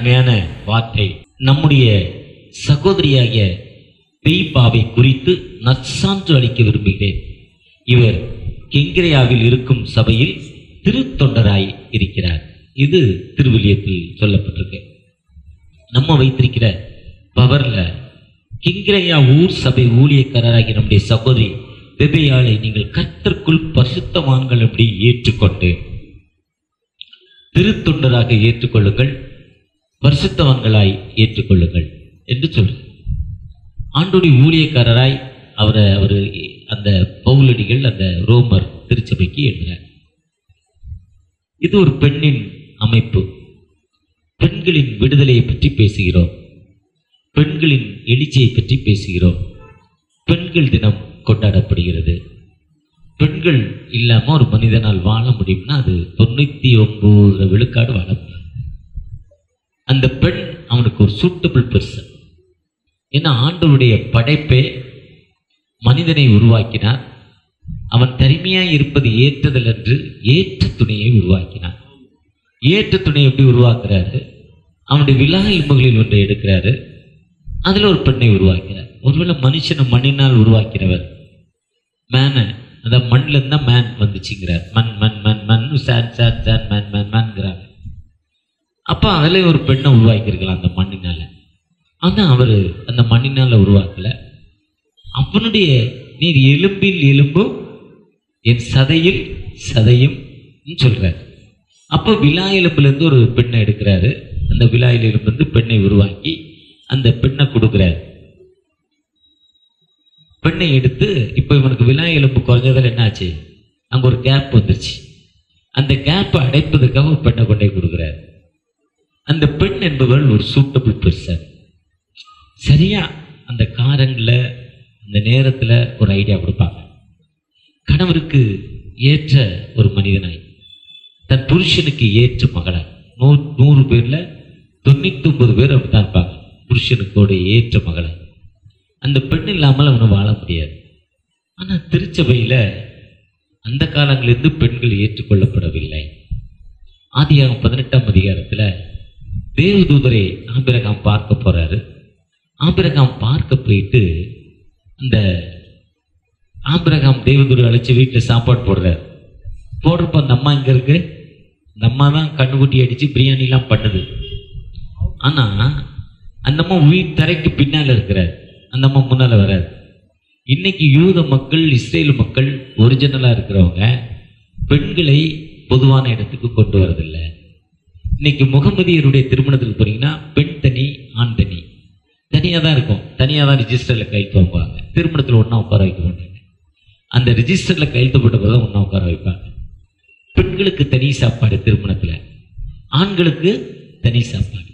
அருமையான வார்த்தை. நம்முடைய சகோதரியாகிய பெய்பாவை குறித்து நற்சான்று அளிக்க விரும்புகிறேன். இவர் கெங்கிரேயாவில் இருக்கும் சபையில் திருத்தொண்டராய் இருக்கிறார். இது திருவிலியத்தில் சொல்லப்பட்டிருக்கு. நம்ம வைத்திருக்கிற பவர்ல கெங்கிரேயா ஊர் சபை ஊழியக்காரராகி நம்முடைய சகோதரி பெபேயாளை நீங்கள் கர்த்தருக்குள் பரிசுத்தவான்கள் அப்படி ஏற்றுக்கொண்டு திருத்தொண்டராக ஏற்றுக்கொள்ளுங்கள், பரிசுத்தவான்களாய் ஏற்றுக்கொள்ளுங்கள் என்று சொல்லு. ஆண்டோடைய ஊழியக்காரராய் அவர் அந்த பவுலடிகள் அந்த ரோமர் திருச்சபைக்கு எழுதுகிறார். இது ஒரு பெண்ணின் அமைப்பு. பெண்களின் விடுதலையை பற்றி பேசுகிறோம், பெண்களின் எழுச்சியை பற்றி பேசுகிறோம். பெண்கள் தினம் கொண்டாடப்படுகிறது. பெண்கள் இல்லாம ஒரு மனிதனால் வாழ முடியும்னா அது 99 விழுக்காடு வாழ முடியும். அந்த பெண் அவனுக்கு ஒரு சூட்டபிள் பர்சன். ஏன்னா ஆண்டவருடைய படைப்பே மனிதனை உருவாக்கினார். அவன் தனிமையாய் இருப்பது ஏற்றதல் என்று ஏற்ற துணையை உருவாக்கினான். ஏற்ற துணை எப்படி உருவாக்குறாரு? அவனுடைய விலா எலும்புகளில் ஒன்றை எடுக்கிறாரு, அதுல ஒரு பெண்ணை உருவாக்கிறார். ஒருவேளை மனுஷனை மண்ணினால் உருவாக்கிறவர் மேனை, அந்த மண்ணில் இருந்தா மேன் வந்துச்சுங்கிறார். மண் மண் மண் மண் சான் சான் சான் மேன் மேன் மேன்ங்கிறாங்க. அப்ப அதுல ஒரு பெண்ணை உருவாக்கியிருக்கலாம் அந்த மண்ணினால. ஆனா அவரு அந்த மண்ணினால உருவாக்கல. அவனுடைய நீர் எலும்பில் எலும்பும் என் சதையில் சதையும் சொல்றாரு. அப்போ விலா எலும்புலேருந்து ஒரு பெண்ணை எடுக்கிறாரு. அந்த விலா எலும்பு பெண்ணை உருவாக்கி அந்த பெண்ணை கொடுக்குறாரு. பெண்ணை எடுத்து இப்போ இவனுக்கு விலா எலும்பு குறைஞ்சதில் என்னாச்சு? அங்கே ஒரு கேப் வந்துருச்சு. அந்த கேப்பை அடைப்பதற்காக ஒரு பெண்ணை கொண்டே கொடுக்குறாரு. அந்த பெண் என்பவள் ஒரு சூட்டபிள் பர்சன். சரியா அந்த காரங்களில் அந்த நேரத்தில் ஒரு ஐடியா கொடுப்பாங்க. கணவருக்கு ஏற்ற ஒரு மனிதனாய், தன் புருஷனுக்கு ஏற்ற மகளாய். 100 பேர்ல 99 பேர் அப்படித்தான் இருப்பாங்க, புருஷனுக்கோட ஏற்ற மகளாய். அந்த பெண் இல்லாமல் அவனை வாழ முடியாது. ஆனால் திருச்சபையில அந்த காலங்களிலிருந்து பெண்கள் ஏற்றுக்கொள்ளப்படவில்லை. ஆதியாகமம் 18ஆம் அதிகாரத்துல தேவதூதரை ஆபிரகாம் பார்க்க போறாரு. ஆபிரகாம் பார்க்க போயிட்டு அந்த ஆபிரகாம் தேவதூரை அழைச்சி வீட்டில் சாப்பாடு போடுறாரு. போடுறப்ப அந்த அம்மா இங்க இருக்கு. அந்த அம்மா தான் கண்ணுக்குட்டி அடிச்சு பிரியாணிலாம் பண்ணுது. ஆனா அந்த அம்மா வீட்டு தரைக்கு பின்னால இருக்கிறார், அந்த அம்மா முன்னால வராது. இன்னைக்கு யூத மக்கள், இஸ்ரேல் மக்கள் ஒரிஜினலா இருக்கிறவங்க பெண்களை பொதுவான இடத்துக்கு கொண்டு வரதில்லை. இன்னைக்கு முகமதியருடைய திருமணத்துக்கு போறீங்கன்னா பெண் தனி ஆண் தனி, தனியாக தான் இருக்கும். தனியாக தான் ரிஜிஸ்டரில் கையெழுத்து வைப்பாங்க. திருமணத்தில் ஒன்றா உட்கார வைக்க மாட்டாங்க. அந்த ரிஜிஸ்டரில் கையெழுத்து போட்ட போது தான் ஒன்றா உட்கார வைப்பாங்க. பெண்களுக்கு தனி சாப்பாடு திருமணத்தில், ஆண்களுக்கு தனி சாப்பாடு.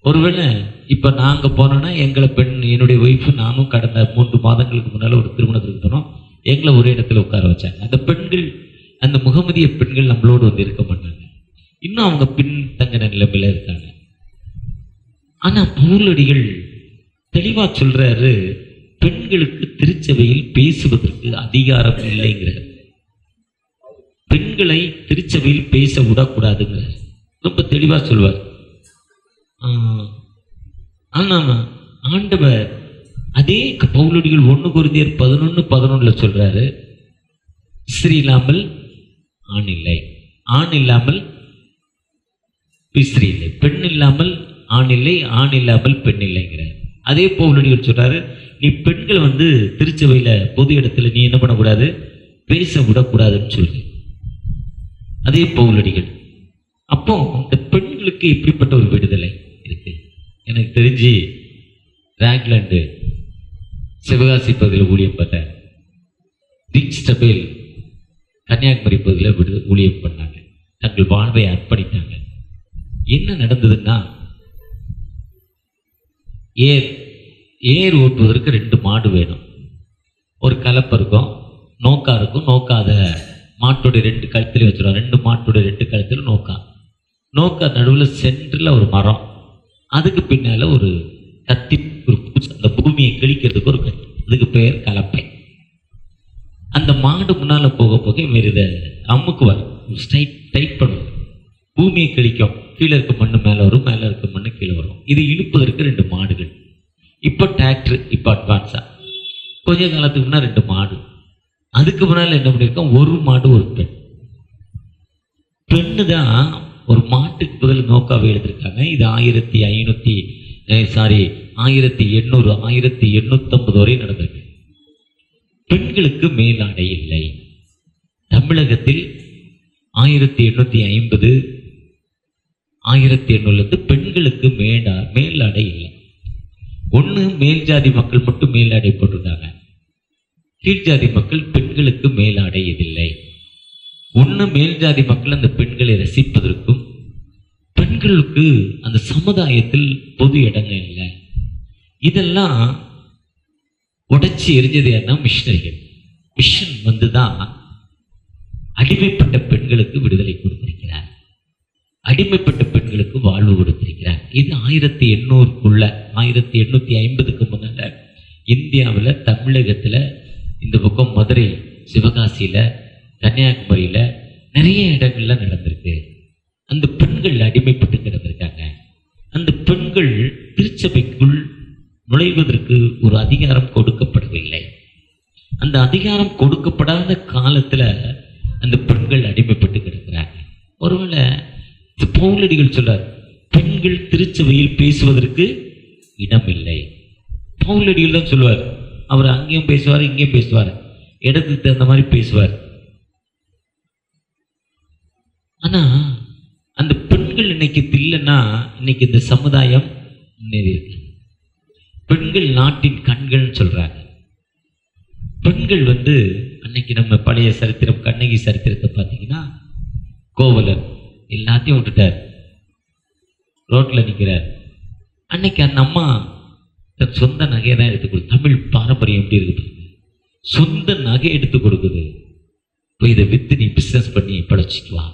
ஒருவேளை இப்போ நாங்கள் போனோன்னா எங்களை என்னுடைய ஒய்ஃபு நானும் கடந்த 3 மாதங்களுக்கு முன்னால் ஒரு திருமணத்துக்கு போனோம். எங்களை ஒரு இடத்துல உட்கார வச்சாங்க. அந்த பெண்கள், அந்த முகமதிய பெண்கள் நம்மளோடு வந்து இருக்க மாட்டாங்க. இன்னும் அவங்க பின்தங்கின நிலைமையில இருக்காங்க. ஆனா பவுலடிகள் தெளிவா சொல்றாரு, பெண்களுக்கு திருச்சபையில் பேசுவதற்கு அதிகாரம் இல்லைங்கிறார். பெண்களை திருச்சபையில் பேச விடக்கூடாதுங்கிறார். ரொம்ப தெளிவா சொல்வார். ஆனா ஆண்டவர் அதே பவுலடிகள் 1 கொரிந்தியர் 11:11 சொல்றாரு, ஸ்திரீ இல்லாமல் ஆண் இல்லை, ஆண் இல்லாமல் ஸ்திரீ இல்லை, பெண் இல்லாமல் ஆண் இல்லை, ஆண் இல்லாமல் பெண் இல்லைங்கிறார். அதே பவுலடிகள் சொல்றாரு, நீ பெண்கள் திருச்சபையில பொது இடத்துல நீ என்ன பண்ணக்கூடாது, பேச விடக்கூடாதுன்னு சொல்லு. அதே பவுலடிகள். அப்போ இந்த பெண்களுக்கு இப்படிப்பட்ட ஒரு விடுதலை இருக்கு. எனக்கு தெரிஞ்சு ராக்லாண்டு சிவகாசி பகுதியில் ஊழியம் பண்ணாங்க, தீக்ஸ்டபேல் கன்னியாகுமரி பகுதியில் ஊழியம் பண்ணாங்க. தங்கள் வாழ்வை அர்ப்பணித்தாங்க. என்ன நடந்ததுன்னா, ஏர் ஓட்டுவதற்கு 2 மாடு வேணும். ஒரு கலப்பை இருக்கும், நோக்கா இருக்கும். நோக்காத மாட்டோட 2 கழுத்துல வச்சிருவாங்க. 2 மாட்டோட 2 கழுத்துல நோக்கா நடுவில் சென்டரில் ஒரு மரம், அதுக்கு பின்னால ஒரு கத்தி, ஒரு அந்த பூமியை கிழிக்கிறதுக்கு ஒரு கத்தி, அதுக்கு பெயர் கலப்பை. அந்த மாடு முன்னால போக போக இவர் இதை அமுக்குவார், டைட் பண்ணுவார். பூமியை கிழிக்கும். கீழே இருக்க மண்ணு மேலே வரும், மேலே இருக்க மண்ணு கீழே இது இழுப்பதற்கு 2 மாடுகள். இப்போ டிராக்டர், இப்போ அட்வான்ஸா. கொஞ்ச காலத்துக்கு முன்னா 2 மாடு. அதுக்கு முன்னால் என்ன பண்ணியிருக்கோம், 1 மாடு 1 பெண். பெண்ணு தான் ஒரு மாட்டுக்கு பதில் நோக்காவை எழுதியிருக்காங்க. இது 1800 1850 வரை நடந்திருக்கு. பெண்களுக்கு மேலாடை இல்லை. தமிழகத்தில் 1850 1800 பெண்களுக்கு மேலாடை இல்லை. ஒன்று மேல் ஜாதி மக்கள் மட்டும் மேலாடை போட்டிருக்காங்க. கீழ் ஜாதி மக்கள் பெண்களுக்கு மேலாடை இல்லை. ஒன்று மேல் ஜாதி மக்கள் அந்த பெண்களை ரசிப்பதற்கும், பெண்களுக்கு அந்த சமுதாயத்தில் பொது இடங்கள் இல்லை. இதெல்லாம் உடைச்சி எரிஞ்சது யாருன்னா மிஷனரிகள். மிஷன் வந்துதான் அடிமைப்பட்ட பெண்களுக்கு விடுதலை கொடுத்திருக்கிறார், அடிமைப்பட்ட பெண்களுக்கு வாழ்வு கொடுத்திருக்கிறார். இது 1800க்குள்ள 1850க்கு முன்னால இந்தியாவில் தமிழகத்தில் இந்த பக்கம் மதுரை, சிவகாசியில், கன்னியாகுமரியில் நிறைய இடங்கள்ல நடந்திருக்கு. அந்த பெண்கள் அடிமைப்பட்டு கிடந்திருக்காங்க. அந்த பெண்கள் திருச்சபைக்குள் நுழைவதற்கு ஒரு அதிகாரம் கொடுக்கப்படவில்லை. அந்த அதிகாரம் கொடுக்கப்படாத காலத்துல அந்த பெண்கள் அடிமைப்பட்டு கிடக்கிறாங்க. ஒருவேளை பவுலடிகள் சொல்றார், பெண்கள் திருச்சபையில் பேசுவதற்கு இடம் இல்லை. பவுலடிகள் தான் சொல்லுவார். அவர் அங்கேயும் பேசுவார், இங்கேயும் பேசுவார், இடத்துக்கு தகுந்த மாதிரி பேசுவார். ஆனா அந்த பெண்கள் இன்னைக்கு இல்லைன்னா இன்னைக்கு இந்த சமுதாயம் முன்னேறி இருக்கு. பெண்கள் நாட்டின் கண்கள் சொல்றாங்க. பெண்கள் அன்னைக்கு நம்ம பழைய சரித்திரம், கண்ணகி சரித்திரத்தை பார்த்தீங்கன்னா, கோவலர் எல்லாத்தையும் விட்டுட்டார், ரோட்ல நிற்கிறார். அன்னைக்கு அந்த அம்மா தன் சொந்த நகையை தான் எடுத்து கொடுத்து, தமிழ் பாரம்பரியம் எப்படி இருக்குது, சொந்த நகை எடுத்து கொடுக்குது. இப்போ இதை வித்து நீ பிசினஸ் பண்ணி படைச்சிக்குவா.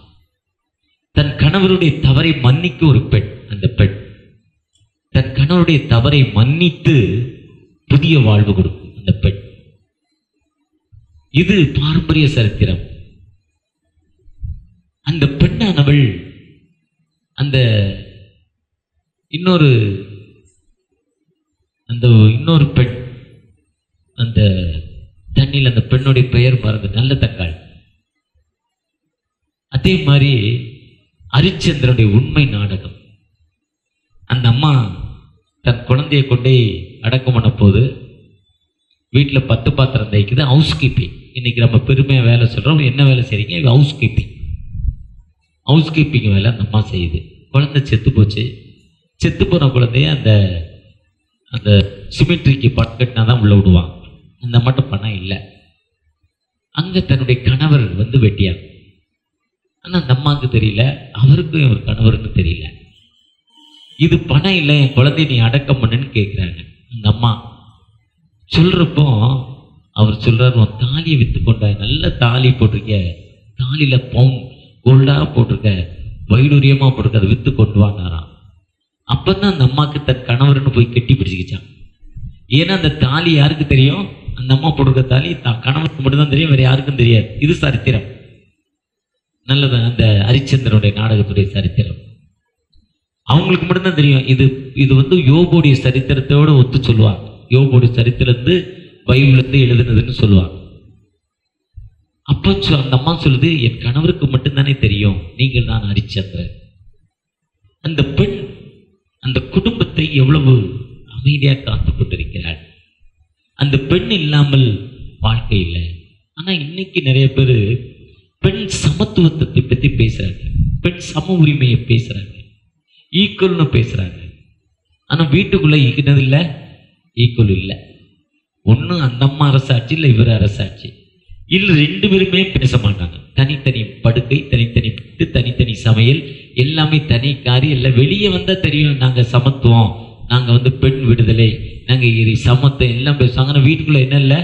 தன் கணவருடைய தவறை மன்னிக்க ஒரு பெண். அந்த பெண் தன் கணவருடைய தவறை மன்னித்து புதிய வாழ்வு கொடுக்கும் அந்த பெண். இது பாரம்பரிய சரித்திரம். அந்த பெண்ணானவள் அந்த இன்னொரு பெண், அந்த தண்ணியில் அந்த பெண்ணுடைய பெயர் மறந்து, நல்ல தக்காள். அதே மாதிரி ஹரிச்சந்திரனுடைய உண்மை நாடகம். அந்த அம்மா தன் குழந்தையை கொண்டே அடக்கம் பண்ண போது வீட்டில் 10 பாத்திரம் தைக்குது. House keeping. இன்னைக்கு நம்ம பெருமையாக வேலை சொல்கிறோம். என்ன வேலை செய்றீங்க? House keeping. ஹவுஸ் கீப்பிங் வேலை அந்த அம்மா செய்யுது. குழந்தை செத்து போச்சு. செத்து போன குழந்தைய அந்த அந்த சிமெட்ரிக்கு பட்கட்டினா தான் உள்ள விடுவான். அந்த மட்டும் பணம் இல்லை. அங்கே தன்னுடைய கணவர் வெட்டியார். ஆனால் அந்த அம்மாவுக்கு தெரியல, அவருக்கும் ஒரு கணவருன்னு தெரியல. இது பணம் இல்லை, என் குழந்தைய நீ அடக்கம் பண்ணுன்னு கேட்குறாங்க. அந்த அம்மா சொல்கிறப்போ அவர் சொல்கிறார், உன் தாலியை விற்று கொண்ட, நல்ல தாலி போட்டிருக்க, தாலியில் பவுன் கோல்டாக போட்டிருக்க, வைடூரியமாக போட்டிருக்க, அதை விற்று கொண்டு வானாராம். அப்போ தான் அந்த அம்மாவுக்கு தன் கணவர்னு போய் கட்டி பிடிச்சிக்கிச்சான். ஏன்னா அந்த தாலி யாருக்கு தெரியும்? அந்த அம்மா போட்டிருக்க தாலி தான் கணவருக்கு மட்டும்தான் தெரியும், வேறு யாருக்கும் தெரியாது. இது சரித்திரம். நல்லது. அந்த ஹரிச்சந்திரனுடைய நாடகத்துடைய சரித்திரம் அவங்களுக்கு மட்டும்தான் தெரியும். இது யோபுடைய சரித்திரத்தோடு ஒத்து சொல்லுவாங்க. யோபுடைய சரித்திரத்து பைபிள்லேருந்து எழுதுனதுன்னு சொல்லுவாங்க. அப்போ அந்த அம்மா சொல்லுது, என் கணவருக்கு மட்டும்தானே தெரியும், நீங்கள் தான் ஹரிச்சந்திரன். அந்த பெண் அந்த குடும்பத்தை எவ்வளவு அமைதியாக காத்து கொண்டிருக்கிறாள். அந்த பெண் இல்லாமல் வாழ்க்கை இல்லை. ஆனால் இன்னைக்கு நிறைய பேர் பெண் சமத்துவத்தை பற்றி பேசுறாங்க, பெண் சம உரிமையை பேசுறாங்க, ஈக்குவல்னு பேசுறாங்க. ஆனால் வீட்டுக்குள்ள இல்லை, ஈக்குவல் இல்லை. ஒன்று அந்த அம்மா அரசாட்சி, இல்லை இவர் அரசாட்சி, இல்லை 2 பேருமே பேச மாட்டாங்க. தனித்தனி படுக்கை, தனித்தனி வீட்டு, தனித்தனி சமையல், எல்லாமே தனி காரியம். இல்லை வெளியே வந்தால் தெரியும், நாங்கள் சமத்துவம், நாங்கள் பெண் விடுதலை, நாங்கள் சமத்துவம் எல்லாம் பேசுவாங்க. ஆனால் வீட்டுக்குள்ள என்ன இல்லை.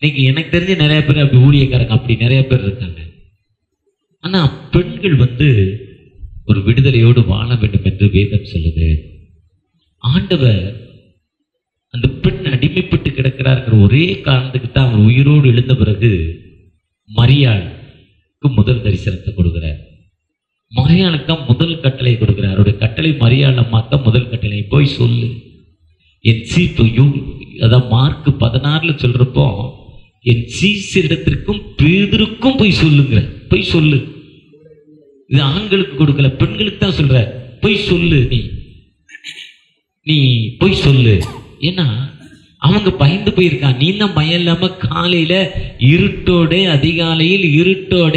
இன்னைக்கு எனக்கு தெரிஞ்ச நிறைய பேர் அப்படி ஊழியக்காரங்க, அப்படி நிறைய பேர் இருக்காங்க. ஆனால் பெண்கள் ஒரு விடுதலையோடு வாழ வேண்டும் என்று வேதம் சொல்லுது. ஆண்டவர் அந்த பெண் அடிமைப்பட்டு கிடக்கிறார்கிற ஒரே காரணத்துக்கு தான் அவர் உயிரோடு எழுந்த பிறகு மரியாளுக்கு முதல் தரிசனத்தை கொடுக்கிறார். மரியாளுக்கு தான் முதல் கட்டளை கொடுக்கிறார். அவருடைய கட்டளை மரியாள் அம்மாக்கு முதல் கட்டளை, போய் சொல்லு என் அதான் மார்க் 16 சொல்றப்போ, என் சீசரிடத்திற்கும் பேதுருக்கும் போய் சொல்லுங்க, போய் சொல்லு. இது ஆண்களுக்கு கொடுக்கல, பெண்களுக்கு தான் சொல்ற, போய் சொல்லு, நீ போய் சொல்லு. ஏன்னா அவங்க பயந்து போயிருக்கான். நீ தான் பயம் இல்லாம காலையில இருட்டோட, அதிகாலையில் இருட்டோட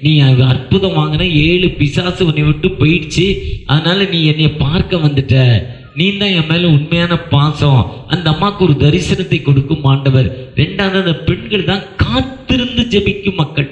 நீ அற்புதம் வாங்கின, 7 பிசாசு உன்னை விட்டு போயிடுச்சு, அதனால நீ என்னைய பார்க்க வந்துட்ட, நீ தான் என் மேல உண்மையான பாசம். அந்த அம்மாவுக்கு ஒரு தரிசனத்தை கொடுக்கும் ஆண்டவர். 2வது அந்த பெண்கள் தான் காத்திருந்து ஜெபிக்கும் மக்கள்.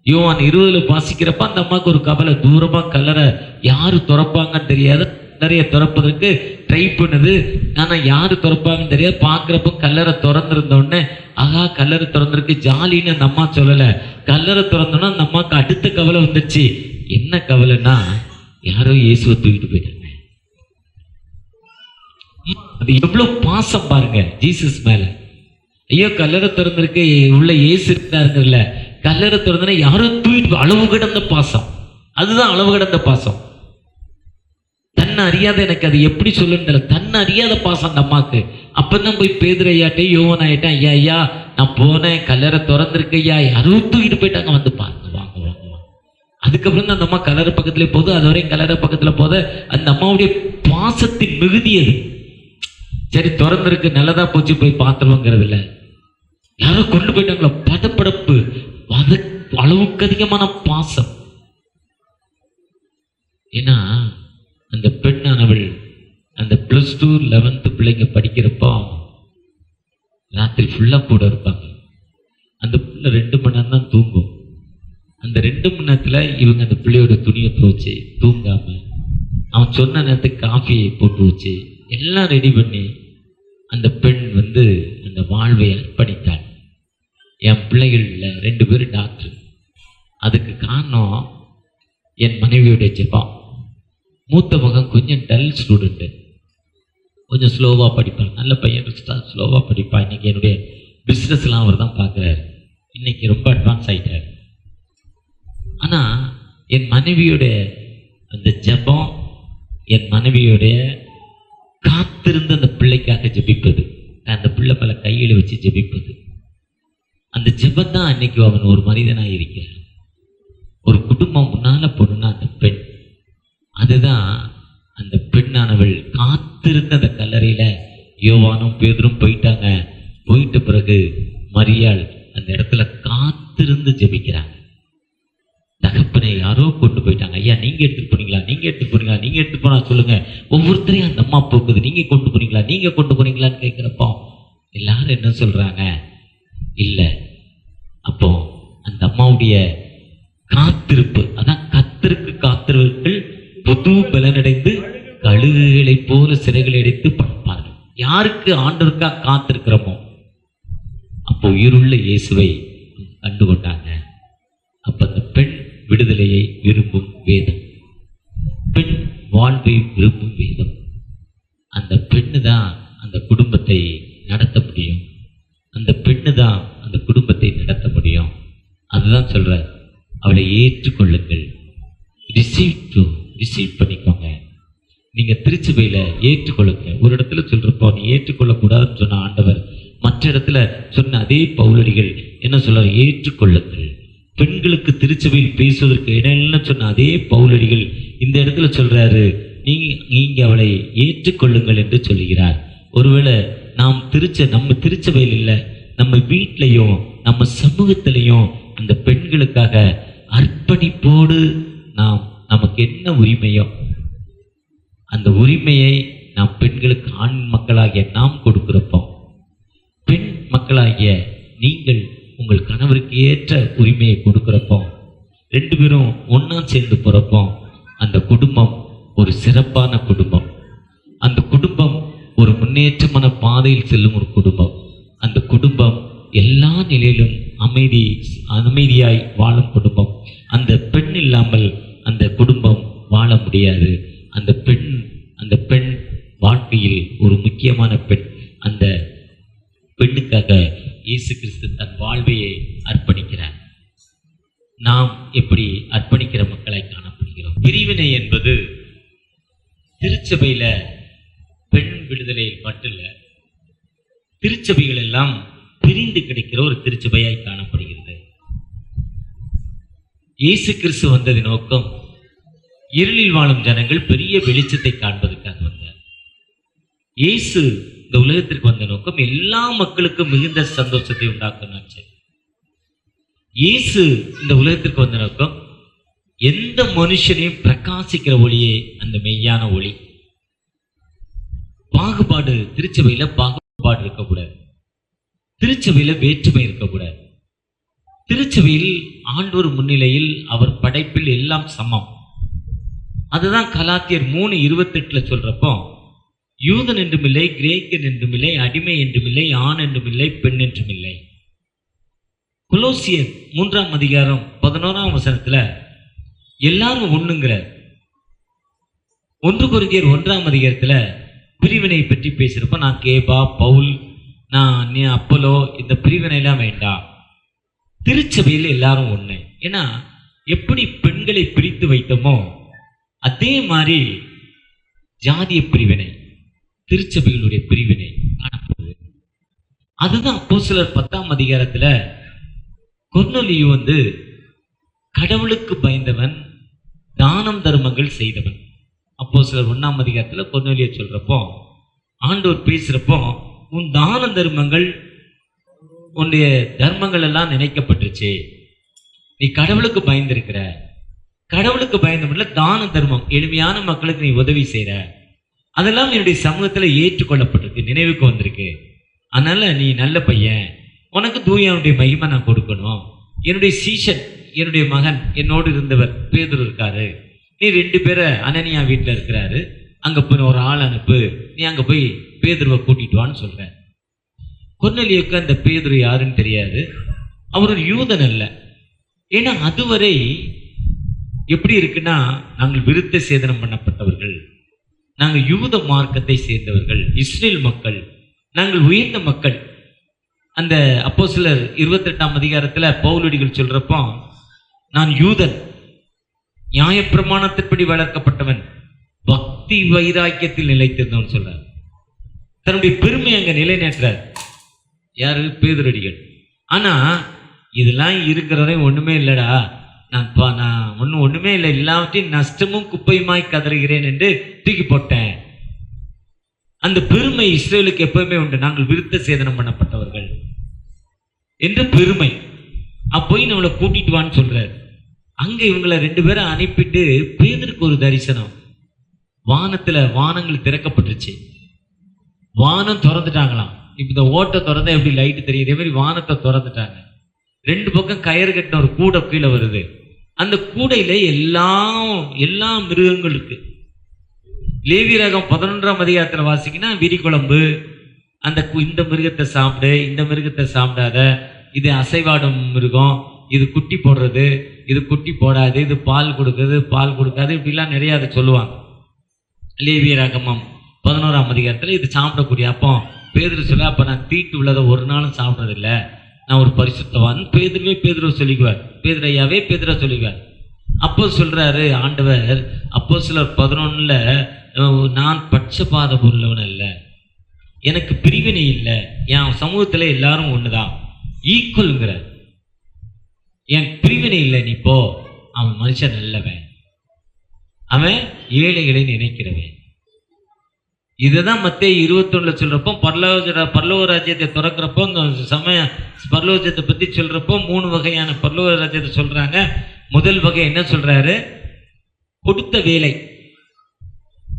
யோவான் 20 வாசிக்கிறப்ப அந்த அம்மாவுக்கு ஒரு கவலை, தூரமா கல்லறை யாரு திறப்பாங்கன்னு தெரியாது, நிறைய திறப்பதற்கு ட்ரை பண்ணுது, ஆனா யாரு திறப்பாங்கன்னு தெரியாது. பாக்குறப்ப கல்லறை திறந்திருந்த உடனே, ஆகா கல்லறை திறந்திருக்கு ஜாலின்னு அந்த அம்மா சொல்லல. கல்லறை திறந்தோன்னா அந்த அம்மாவுக்கு அடுத்த கவலை வந்துருச்சு. என்ன கவலைன்னா, யாரோ இயேசுவை தூக்கிட்டு போயிட்டாங்க. அது எவ்வளவு பாசம் பாருங்க ஜீசஸ் மேல. ஐயோ கல்லறை திறந்திருக்கு, உள்ள இயேசு இருக்காருங்கல்ல, கல்லறை திறந்தனா யாரோ தூக்கிட்டு, அளவு கிடந்த பாசம். அதுதான் அளவு கிடந்த பாசம். தன்னை அறியாத, எனக்கு அது எப்படி சொல்லுன்னு, தன்னை அறியாத பாசம் அந்த அம்மாக்கு. அப்பதான் போய் பேதுரு ஐயாட்டே யோவான் ஆயிட்டேன், ஐயா நான் போனேன், கல்லறை திறந்திருக்கு ஐயா, யாரோ தூக்கிட்டு போயிட்டாங்க, வந்து பாருங்க, வாங்க. அதுக்கப்புறம் தான் அந்த அம்மா கல்லறை பக்கத்துல போகுது. அது வரையும் கல்லறை பக்கத்துல போத அந்த அம்மாவுடைய பாசத்தின் மிகுதி அது. சரி திறந்திருக்கு, நல்லதா போச்சு, போய் பார்த்துருவோங்கிறது இல்லை, யாரோ கொண்டு போயிட்டாங்களோ, படப்படப்பு, அளவுக்கு அதிகமான பாசம். ஏன்னா அந்த பெண்ணானவள் அந்த +2 11th பிள்ளைங்க படிக்கிறப்போ ராத்திரி ஃபுல்லா கூட இருப்பாங்க. அந்த பிள்ளை 2 மணி நேரம் தான் தூங்கும். அந்த 2 மணி நேரத்துல இவங்க அந்த பிள்ளையோட துணியை துவச்சு தூங்காம, அவன் சொன்ன நேரத்துக்கு காஃபியை போட்டு வச்சு எல்லாம் ரெடி பண்ணி அந்த பெண் அந்த வாழ்வை அர்ப்பணித்தாள். என் பிள்ளைகள்ல 2 பேரும் டாக்டர். அதுக்கு காரணம் என் மனைவியுடைய ஜெபம். மூத்த மகன் கொஞ்சம் டல் ஸ்டூடெண்ட்டு, கொஞ்சம் ஸ்லோவாக படிப்பான், நல்ல பையன், ஸ்லோவாக படிப்பான். இன்னைக்கு என்னுடைய பிஸ்னஸ்லாம் அவர் தான் பார்க்குறாரு, இன்னைக்கு ரொம்ப அட்வான்ஸ் ஆகிட்டார். ஆனால் என் மனைவியுடைய அந்த ஜெபம், என் மனைவியுடைய காத்திருந்து அந்த பிள்ளைக்காக ஜெபிப்பது, அந்த பிள்ளை மேலே கையில் வச்சு ஜெபிப்பது, அந்த ஜெபம் தான் அன்னைக்கு அவன் ஒரு மனிதனாக இருக்கிறான். ஒரு குடும்பம் முன்னால பொண்ணுன்னா அந்த பெண். அதுதான் அந்த பெண்ணானவள் காத்திருந்த அந்த கல்லறையில யோவானும் பேதுரும் போயிட்டாங்க. போயிட்ட பிறகு மரியாள் அந்த இடத்துல காத்திருந்து ஜெபிக்கிறாங்க. தகப்பனை யாரோ கொண்டு போயிட்டாங்க, ஐயா நீங்க எடுத்துட்டு போனீங்களா, நீங்க எடுத்துட்டு போனீங்களா, நீங்க எடுத்து போனா சொல்லுங்க, ஒவ்வொருத்தரையும் அந்த அம்மா போக்குது, நீங்க கொண்டு போனீங்களா, நீங்க கொண்டு போனீங்களான்னு கேட்கிறப்போ எல்லாரும் என்ன சொல்றாங்க, இல்ல. அப்போ அந்த அம்மாவுடைய காத்திருப்பு, அதான் கத்திற்கு காத்திருவர்கள் பொது பலனடைந்து கழுகுகளை போல சிறைகளை அடைத்து பார்ப்பார்கள். யாருக்கு ஆண்டவருக்காக காத்திருக்கிறோமோ அப்போ உயிருள்ள இயேசுவை கண்டுகொண்டாங்க. அப்ப அந்த பெண் விடுதலையை விரும்பும் வேதம், பெண் வாழ்வை விரும்பும் வேதம். அந்த பெண்ணு தான் அந்த குடும்பத்தை நடத்த முடியும். அந்த பெண்ணு தான் அந்த குடும்பத்தை நடத்த முடியும். அதுதான் சொல்ற, அவளை ஏற்றுக்கொள்ளுங்கள், ரிசீவ் பண்ணிக்கோங்க. நீங்க திருச்சபையில ஏற்றுக்கொள்ளுங்க. ஒரு இடத்துல சொல்றப்போ நீ ஏற்றுக்கொள்ளக்கூடாதுன்னு சொன்ன ஆண்டவர், மற்ற இடத்துல சொன்ன அதே பவுலடிகள் என்ன சொல்றாரு, ஏற்றுக்கொள்ளுங்கள். பெண்களுக்கு திருச்சபையில் பேசுவதற்கு இடம் சொன்ன அதே பவுலடிகள் இந்த இடத்துல சொல்றாரு, நீங்க அவளை ஏற்றுக்கொள்ளுங்கள் என்று சொல்லுகிறார். ஒருவேளை நாம் நம்ம திருச்சபையில் இல்லை, நம்ம வீட்டிலையும் நம்ம சமூகத்திலையும் அந்த பெண்களுக்காக அர்ப்பணிப்போடு நமக்கு என்ன உரிமையோ அந்த உரிமையை நாம் பெண்களுக்கு ஆண் மக்களாகிய நாம் கொடுக்கிறப்போ, பெண் மக்களாகிய நீங்கள் உங்கள் கணவருக்கு ஏற்ற உரிமையை கொடுக்கிறப்போ, 2 பேரும் ஒன்னா சேர்ந்து போறப்போ அந்த குடும்பம் ஒரு சிறப்பான குடும்பம். அந்த குடும்பம் ஒரு முன்னேற்றமான பாதையில் செல்லும் ஒரு குடும்பம். அந்த குடும்பம் எல்லா நிலையிலும் அமைதியாய் வாழும் குடும்பம். அந்த பெண் இல்லாமல் அந்த குடும்பம் வாழ முடியாது. அந்த பெண் வாழ்க்கையில் ஒரு முக்கியமான பெண். அந்த பெண்ணுக்காக இயேசு கிறிஸ்து தன் வாழ்வையை அர்ப்பணிக்கிறார். நாம் எப்படி அர்ப்பணிக்கிற மக்களாய் காணப்படுகிறோம். பிரிவினை என்பது திருச்சபையில பெண் விடுதலையில் மட்டும் இல்ல, திருச்சபைகள் எல்லாம் பிரிந்து கிடைக்கிற ஒரு திருச்சபையாய் காணப்படுகிறது. இயேசு கிறிஸ்து வந்ததின் நோக்கம் இருளில் வாழும் ஜனங்கள் பெரிய வெளிச்சத்தை காண்பதற்காக வந்தார். இயேசு இந்த உலகத்திற்கு வந்த நோக்கம் எல்லா மக்களுக்கும் மிகுந்த சந்தோஷத்தை உண்டாக்குனாச்சு. இயேசு இந்த உலகத்திற்கு வந்த நோக்கம் எந்த மனுஷனையும் பிரகாசிக்கிற ஒளியே அந்த மெய்யான ஒளி. பாகுபாடு, திருச்சபையில பாகுபாடு இருக்கக்கூடாது, திருச்சபையில வேற்றுமை இருக்கக்கூடாது. திருச்சபையில் ஆண்டவர் முன்னிலையில் அவர் படைப்பில் எல்லாம் சமம். அதுதான் கலாத்தியர் 3:28 சொல்றப்போ, யூதன் என்றுமில்லை, கிரேக்கன் என்றுமில்லை, அடிமை என்றுமில்லை, ஆண் என்றுமில்லை, பெண் என்றுமில்லை. கொலோசியர் 3:11 எல்லாரும் ஒண்ணுங்கிறார். 1 கொரிந்தியர் 1 பிரிவினை பற்றி பேசுறப்ப, நான் கேபா, பவுல், நான் நீ அப்பலோ, இந்த பிரிவினை எல்லாம் வேண்டாம், திருச்சபையில் எல்லாரும் ஒண்ணு. ஏன்னா எப்படி பெண்களை பிரித்து வைத்தோமோ அதே மாதிரி ஜாதிய பிரிவினை, திருச்சபைகளுடைய பிரிவினை காணப்படுது. அதுதான் அப்போஸ்தலர் 10 கொர்நேலியு கடவுளுக்கு பயந்தவன், தானம் தர்மங்கள் செய்தவன். அப்போஸ்தலர் 1 கொர்நேலியு சொல்றப்போ, ஆண்டவர் பேசுறப்போ, உன் தான தர்மங்கள், உன்னுடைய தர்மங்கள் எல்லாம் நினைக்கப்பட்டுருச்சு, நீ கடவுளுக்கு பயந்திருக்கிற, கடவுளுக்கு பயந்தவன்ல தான தர்மம், எளிமையான மக்களுக்கு நீ உதவி செய்யற, அதெல்லாம் என்னுடைய சமூகத்துல ஏற்றுக்கொள்ளப்பட்டிருக்கு, நினைவுக்கு வந்திருக்கு. அதனால நீ நல்ல பையன், உனக்கு தூயனுடைய மகிமை நான் கொடுக்கணும். என்னுடைய சீஷன், என்னுடைய மகன், என்னோடு இருந்தவர் பேதுரு இருக்காரு, நீ 2 பேரை அனனியா வீட்டுல இருக்கிறாரு, அங்க போய் ஒரு ஆள் அனுப்பு, நீ அங்க போய் பேதுருவை கூட்டிட்டு வான்னு சொல்ற. கொர்நேலியுக்கு அந்த பேதுரு யாருன்னு தெரியாது, அவர் ஒரு யூதன் அல்ல. ஏன்னா அதுவரை எப்படி இருக்குன்னா, நாங்கள் விருத்த சேதனம் பண்ணப்பட்டவர்கள், நாங்கள் யூத மார்க்கத்தை சேர்ந்தவர்கள், இஸ்ரேல் மக்கள், நாங்கள் உயர்ந்த மக்கள். அந்த அப்போஸ்தலர் 28 பவுலடிகள் சொல்றப்போ, நான் யூதன், நியாயப்பிரமாணத்தின்படி வளர்க்கப்பட்டவன், பக்தி வைராக்கியத்தில் நிலைத்திருந்தவன் சொல்றார். தன்னுடைய பெருமை அங்க நிலைநேற்றார். யாரு? பேதுரடிகள். ஆனா இதெல்லாம் இருக்கிறவரை ஒண்ணுமே இல்லடா, நான் ஒண்ணுமே இல்லை, எல்லாவற்றையும் நஷ்டமும் குப்பையுமாய் கதறுகிறேன் என்று தூக்கி போட்டேன். அந்த பெருமை இஸ்ரேலுக்கு எப்பவுமே உண்டு, நாங்கள் விருத்த சேதனம் பண்ணப்பட்டவர்கள் என்று பெருமை. அப்போய் நம்மளை கூட்டிட்டு வான்னு சொல்றாரு. அங்க இவங்களை 2 பேரை அனுப்பிட்டு, பேதருக்கு ஒரு தரிசனம், வானத்துல வானங்கள் திறக்கப்பட்டுருச்சு, வானம் திறந்துட்டாங்களாம். இப்ப இந்த ஓட்டை திறந்தா எப்படி லைட் தெரியும், இதே மாதிரி வானத்தை திறந்துட்டாங்க. 2 பக்கம் கயிறு கட்டின ஒரு கூடை கீழே வருது. அந்த கூடையில எல்லா மிருகங்கள் இருக்கு. லேவியராகம் 11 வாசிக்கினா, விரிகுழம்பு, இந்த மிருகத்தை சாப்பிடு, இந்த மிருகத்தை சாப்பிடாத, இது அசைவாடும் மிருகம், இது குட்டி போடுறது, இது குட்டி போடாது, இது பால் கொடுக்குது, பால் கொடுக்காது, இப்படிலாம் நிறைய அதை சொல்லுவாங்க. லேவியராகமம் 11 இது சாப்பிடக்கூடிய. அப்போ பேதுரு சொல்ல, அப்ப நான் தீட்டு உள்ளதை ஒரு நாளும் சாப்பிட்றதில்லை, நான் ஒரு பரிசுத்தவான். பேதுருவை சொல்லிக்குவார், பேதுரையாவே பேதுரை சொல்லிக்குவார். அப்போ சொல்றாரு ஆண்டவர் அப்போஸ்தலர் 11 நான் பட்சபாத பொருளவன் அல்ல, எனக்கு பிரிவினை இல்லை, என் சமூகத்துல எல்லாரும் ஒண்ணுதான், ஈக்குவல்ங்கிறார். என் பிரிவினை இல்லை, நீ போ. அவன் மனுஷன் நல்லவன், அவன் ஏழைகளை நினைக்கிறவன். இதுதான் மத்தேயு 21 சொல்றப்போ, பரலோக ராஜ்யத்தை திறக்கிறப்போ, சமய பரலோகத்தை பத்தி சொல்றப்போ 3 வகையான பரலோக ராஜ்யத்தை சொல்றாங்க. முதல் வகை என்ன சொல்றாரு? கொடுத்த வேலை.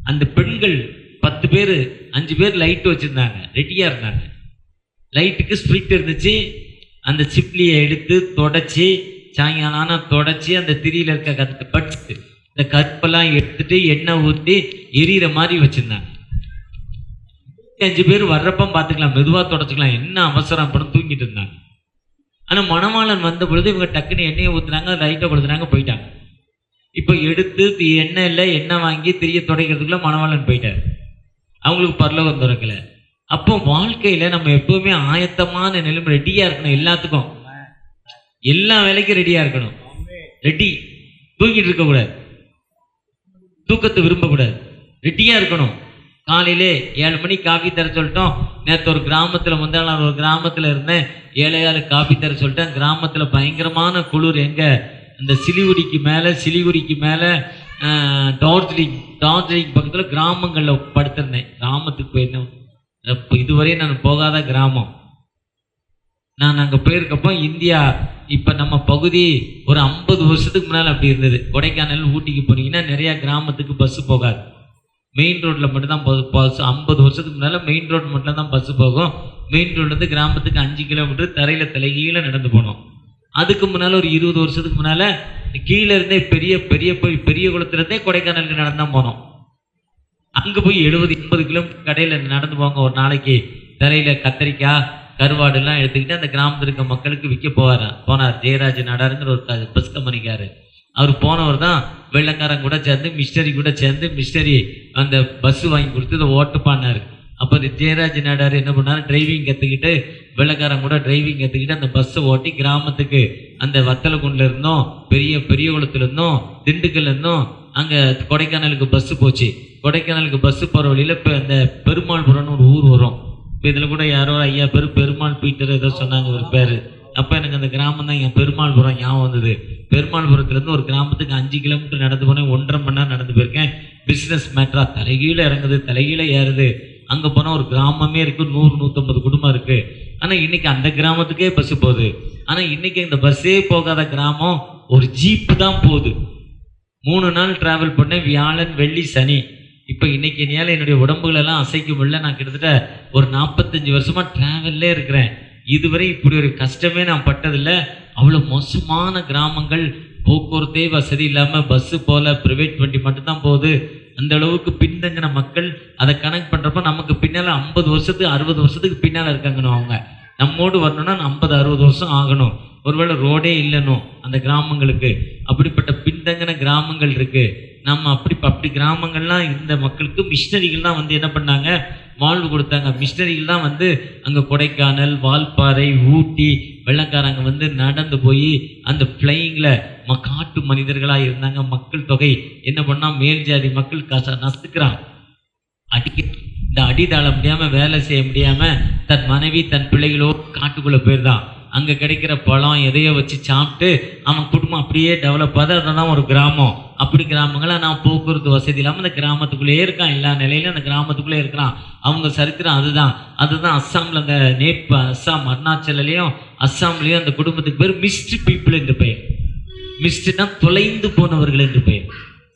அந்த பெண்கள் 10 பேர் 5 பேர் லைட் வச்சிருந்தாங்க, ரெடியா இருந்தாங்க. லைட்டுக்கு ஸ்பிரிட் இருந்துச்சு. அந்த சிப்லியை எடுத்து தொடச்சி, சாயங்காலம் தொடச்சி, அந்த திரியில இருக்க பட்ஸ், இந்த கற்பெல்லாம் எடுத்துட்டு எண்ணெய் ஊற்றி எரியிற மாதிரி வச்சிருந்தாங்க. 5 பேர் வர்றப்ப பார்த்துக்கலாம், மெதுவாக தொடச்சிக்கலாம், என்ன அவசரம் படம் தூங்கிட்டு இருந்தாங்க. ஆனால் மணவாளன் வந்த பொழுது இவங்க டக்குன்னு எண்ணெயை ஊற்றுனாங்க, லைட்டை கொடுத்துனாங்க, போயிட்டாங்க. இப்போ எடுத்து எண்ணெய் இல்லை, எண்ணெய் வாங்கி திரிய துடைக்கிறதுக்குள்ள மணவாளன் போயிட்டார். அவங்களுக்கு பரலோகம் திறக்கல. அப்போ வாழ்க்கையில நம்ம எப்பவுமே ஆயத்தமான நிலைமை, ரெடியா இருக்கணும், எல்லாத்துக்கும், எல்லா வேலைக்கும் ரெடியா இருக்கணும். ரெடி. தூங்கிட்டு இருக்கக்கூடாது, தூக்கத்தை விரும்பக்கூடாது, ரெடியா இருக்கணும். காலையிலே 7 மணிக்கு காஃபி தர சொல்லிட்டோம். நேற்று ஒரு கிராமத்தில் முந்தாள் ஒரு கிராமத்தில் இருந்தேன், 7 காஃபி தர சொல்லிட்டேன். கிராமத்தில் பயங்கரமான குளிர். எங்க இந்த சிலிகுரிக்கு மேலே டார்ஜிலிங் பக்கத்தில் கிராமங்களில் படுத்திருந்தேன். கிராமத்துக்கு போயிருந்தேன். இதுவரை நான் போகாத கிராமம். நான் அங்கே போயிருக்கப்போ இந்தியா இப்போ நம்ம பகுதி ஒரு 50 வருஷத்துக்கு முன்னால் அப்படி இருந்தது. கொடைக்கானல் ஊட்டிக்கு போனீங்கன்னா நிறையா கிராமத்துக்கு பஸ்ஸு போகாது, மெயின் ரோட்டில் மட்டும்தான் பஸ். 50 வருஷத்துக்கு முன்னால் மெயின் ரோடு மட்டும் தான் பஸ்ஸு போகும். மெயின் ரோட்லேருந்து கிராமத்துக்கு 5 கிலோமீட்டர் தரையில் தலைகீழே நடந்து போனோம். அதுக்கு முன்னால் ஒரு 20 வருஷத்துக்கு முன்னால் கீழே இருந்தே பெரிய குளத்துலேருந்தே கொடைக்கானலுக்கு நடந்தான் போனோம். அங்கே போய் 70-80 கிலோமீட்டர் கடையில் நடந்து போவாங்க ஒரு நாளைக்கு. தரையில் கத்திரிக்காய் கருவாடுலாம் எடுத்துக்கிட்டு அந்த கிராமத்தில் இருக்க மக்களுக்கு விற்க போனார் ஜெயராஜ் நாடாருங்கிற ஒரு பஸ் கம்பெனிக்காரு. அவர் போனவர் தான் வெள்ளக்காரன் கூட சேர்ந்து மிஸ்டரி அந்த பஸ்ஸு வாங்கி கொடுத்து இதை ஓட்டு பாடினார். அப்போ ஜெயராஜ் நாடார் என்ன பண்ணார், டிரைவிங் கற்றுக்கிட்டு வெள்ளக்காரன் கூட டிரைவிங் கற்றுக்கிட்டு அந்த பஸ்ஸை ஓட்டி கிராமத்துக்கு அந்த வத்தலகுண்டில் இருந்தோம், பெரிய குளத்துல இருந்தோம், திண்டுக்கல்ல இருந்தோம் அங்கே கொடைக்கானலுக்கு பஸ்ஸு போச்சு. கொடைக்கானலுக்கு பஸ்ஸு போகிற வழியில் இப்போ அந்த பெருமாள்புரம்னு ஒரு ஊர் வரும். இப்போ இதில் கூட யாரோ ஐயா பேர் பெருமாள் பீட்டர் ஏதோ சொன்னாங்க ஒரு பேர். அப்போ எனக்கு அந்த கிராமம் தான் என் பெருமாள்புரம் ஞாபகம் வந்தது. பெருமாள்புரத்துலேருந்து ஒரு கிராமத்துக்கு 5 கிலோமீட்டர் நடந்து போனேன். 1.5 மணி நேரம் நடந்து போயிருக்கேன். பிஸ்னஸ் மேட்டரா தலைகீழே இறங்குது, தலைகீழே ஏறுது. அங்கே போனால் ஒரு கிராமமே இருக்குது, 100-150 குடும்பம் இருக்குது. ஆனால் இன்னைக்கு அந்த கிராமத்துக்கே பஸ்ஸு போகுது. ஆனால் இன்னைக்கு இந்த பஸ்ஸே போகாத கிராமம் ஒரு ஜீப்பு தான் போகுது. 3 நாள் டிராவல் பண்ணேன், வியாழன் வெள்ளி சனி. இப்போ இன்னைக்கு என்னால் என்னுடைய உடம்புகளெல்லாம் அசைக்க முடியல. நான் கிட்டத்தட்ட ஒரு 45 வருஷமா டிராவல்லே இருக்கிறேன். இதுவரை இப்படி ஒரு கஷ்டமே நான் பட்டதில்லை. அவ்வளோ மோசமான கிராமங்கள், போக்குவரத்தே வசதி இல்லாமல் பஸ்ஸு போல ப்ரைவேட் வண்டி மட்டும்தான் போகுது. அந்த அளவுக்கு பின்தங்கின மக்கள். அதை கனெக்ட் பண்ணுறப்ப நமக்கு பின்னால் 50 வருஷத்துக்கு 60 வருஷத்துக்கு பின்னால் இருக்காங்கன்னு. அவங்க நம்மோடு வரணும்னா 50-60 வருஷம் ஆகணும். ஒருவேளை ரோடே இல்லைன்னும் அந்த கிராமங்களுக்கு. அப்படிப்பட்ட பின்தங்கின கிராமங்கள் இருக்கு. நம்ம அப்படி கிராமங்கள்லாம் இருந்த மக்களுக்கு மிஷினரிகள் தான் வந்து என்ன பண்ணாங்க, வாழ்வு கொடுத்தாங்க. மிஷினரிகள் தான் வந்து அங்கே கொடைக்கானல், வால்பாறை, ஊட்டி வெள்ளக்காரங்க வந்து நடந்து போய் அந்த ஃப்ளைங்கில் காட்டு மனிதர்களாக இருந்தாங்க. மக்கள் தொகை என்ன பண்ணால் மேல் ஜாதி மக்கள் நசுக்கிறான். இந்த அடிதாள முடியாமல் வேலை செய்ய முடியாமல் தன் மனைவி தன் பிள்ளைகளோடு காட்டுக்குள்ளே போயிருந்தான். அங்கே கிடைக்கிற பழம் எதையோ வச்சு சாப்பிட்டு அவன் குடும்பம் அப்படியே டெவலப் ஆகுது. அதுதான் ஒரு கிராமம். அப்படி கிராமங்களை நான் போக்குவரத்து வசதி இல்லாமல் அந்த கிராமத்துக்குள்ளேயே இருக்கான். எல்லா நிலையிலும் அந்த கிராமத்துக்குள்ளே இருக்கிறான். அவங்க சரித்திரம் அதுதான் அஸ்ஸாமில் அந்த அஸ்ஸாம் அருணாச்சலையும் அஸ்ஸாம்லேயும் அந்த குடும்பத்துக்கு பேர் மிஸ்ட் பீப்புள் என்று பெயர். மிஸ்ட்னா தொலைந்து போனவர்கள் என்று பெயர்,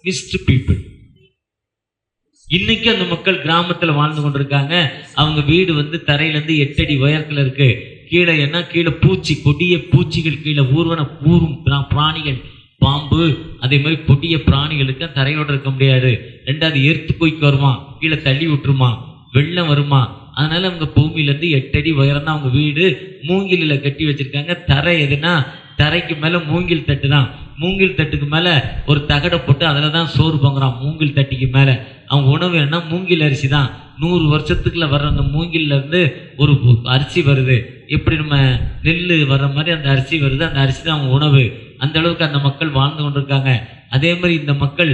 மிஸ்ட் பீப்புள். இன்னைக்கு அந்த மக்கள் கிராமத்தில் வாழ்ந்து கொண்டிருக்காங்க. அவங்க வீடு வந்து தரையிலேருந்து 8 அடி உயரத்தில் இருக்கு. கீழே பூச்சி, கொடிய பூச்சிகள் கீழே ஊறும் பிராணிகள், பாம்பு, அதே மாதிரி கொடிய பிராணிகளுக்கு தரையோடு இருக்க முடியாது. 2வது எர்த்குவைக் வருமா, கீழே தள்ளி விட்டுருமா, வெள்ளம் வருமா. அதனால அவங்க பூமியிலேருந்து 8 அடி உயரம் தான் அவங்க வீடு. மூங்கிலில் கட்டி வச்சிருக்காங்க. தரை எதுனா தரைக்கு மேலே மூங்கில் தட்டு தான். மூங்கில் தட்டுக்கு மேலே ஒரு தகடை போட்டு அதில் தான் சோறு பொங்குறான். மூங்கில் தட்டிக்கு மேலே அவங்க உணவு என்ன, மூங்கில் அரிசி தான். 100 வருஷத்துக்குள்ள வர்ற அந்த மூங்கிலேருந்து ஒரு அரிசி வருது. எப்படி நம்ம நெல் வர்ற மாதிரி அந்த அரிசி வருது. அந்த அரிசி தான் அவங்க உணவு. அந்த அளவுக்கு அந்த மக்கள் வாழ்ந்து கொண்டிருக்காங்க. அதே மாதிரி இந்த மக்கள்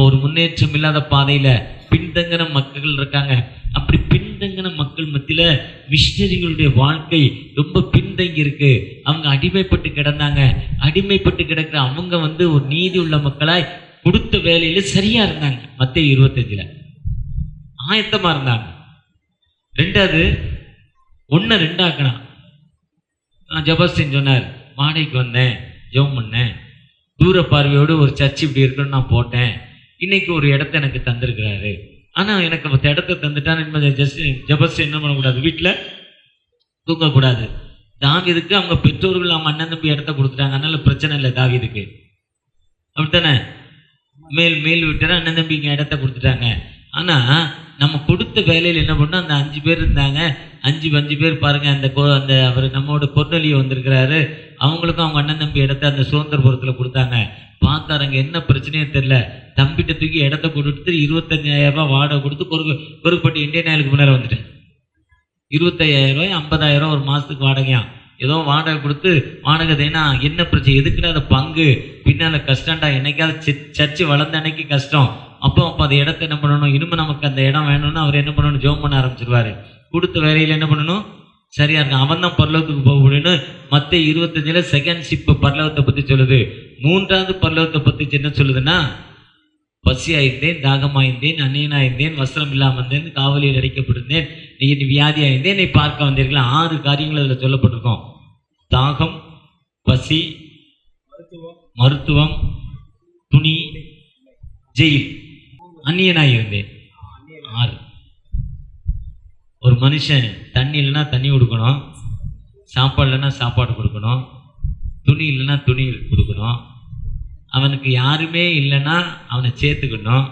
ஒரு முன்னேற்றம் இல்லாத பாதையில் பின்தங்கின மக்கள் இருக்காங்க. அப்படி பின்தங்கின மக்கள் மத்தியில் மிஷினரிகளுடைய வாழ்க்கை ரொம்ப பின்தங்கி இருக்கு. அவங்க அடிமைப்பட்டு கிடந்தாங்க. அடிமைப்பட்டு கிடக்கிற அவங்க வந்து ஒரு நீதி உள்ள மக்களாய் கொடுத்த வேலையில சரியா இருந்தாங்க. மத்தேயு 25 ஆயத்தமா இருந்தாங்க. 2வது 1 2 ஆக்கணும். ஜபஸ்டின் சொன்னார், வாடகைக்கு வந்தேன், ஜெபம் பண்ணேன், தூர பார்வையோடு ஒரு சர்ச் இப்படி இருக்குன்னு நான் போட்டேன். இன்னைக்கு ஒரு இடத்த எனக்கு தந்திருக்கிறாரு. ஆனால் எனக்கு அந்த இடத்த தந்துட்டான்னு ஜபஸ்டின் என்ன பண்ணக்கூடாது, வீட்டில் தூங்கக்கூடாது. தாவீதுக்கு அவங்க பெற்றோர்கள் அவங்க அண்ணன் தம்பி இடத்த கொடுத்துட்டாங்க. அதனால பிரச்சனை இல்லை தாவீதுக்கு. அப்படித்தானே, மேல் விட்டுற அண்ணன் தம்பிக்கு இடத்த கொடுத்துட்டாங்க. ஆனால் நம்ம கொடுத்த வேலையில் என்ன பண்ணோம், அந்த 5 பேர் இருந்தாங்க. 5 பேர் பாருங்க. அந்த அவர் நம்மோட கொர்நேலியு வந்திருக்கிறாரு. அவங்களுக்கும் அவங்க அண்ணன் தம்பி இடத்த அந்த சுதந்திரபுரத்தில் கொடுத்தாங்க. பார்த்தாருங்க, என்ன பிரச்சனையே தெரியல. தம்பிட்ட தூக்கி இடத்த கொடுத்து 25,000 ரூபாய் வாடகை கொடுத்து கொருக்குப்பட்டி இந்தியன் ஆயிலுக்கு முன்னாடி வந்துட்டேன். 25,000 ரூபாய் 50,000 ஒரு மாதத்துக்கு வாடகையாம். ஏதோ வாடகை கொடுத்து வாடகை தேனா என்ன பிரச்சனை, எதுக்குன்னு அதை பங்கு பின்னால கஷ்டம்டா. என்னைக்காவது சர்ச்சு வளர்ந்த அன்னைக்கு கஷ்டம். அப்போ அந்த இடத்த என்ன பண்ணணும், இனிமே நமக்கு அந்த இடம் வேணும்னு அவர் என்ன பண்ணணும், ஜெபம் பண்ண ஆரம்பிச்சிருவாரு. கொடுத்த வேலையில் என்ன பண்ணணும், சரியா இருக்கும். அவன் தான் பரலோகத்துக்கு போக முடியும்னு மத்தேயு 25 செகண்ட் ஷிப் பரலோகத்தை பத்தி சொல்லுது. 3வது பரலோகத்தை பத்தி என்ன சொல்லுதுன்னா, பசியாயிருந்தேன், தாகமாயிருந்தேன், அந்நியனாயிருந்தேன், வஸ்திரம் இல்லாமல் இருந்தேன், காவலில் அடைக்கப்பட்டிருந்தேன், நீ வியாதியாயிருந்தேன், நீ பார்க்க வந்தீர்களா. 6 காரியங்கள் அதில் சொல்லப்பட்டிருக்கோம். தாகம், பசி, மருத்துவம், துணி, ஜெயில், அந்நியனாயிருந்தேன். 6. ஒரு மனுஷன் தண்ணி இல்லைன்னா தண்ணி கொடுக்கணும், சாப்பாடு இல்லைன்னா சாப்பாடு கொடுக்கணும், துணி இல்லைன்னா துணி கொடுக்கணும், அவனுக்கு யாருமே இல்லைன்னா அவனை சேர்த்துக்கணும்,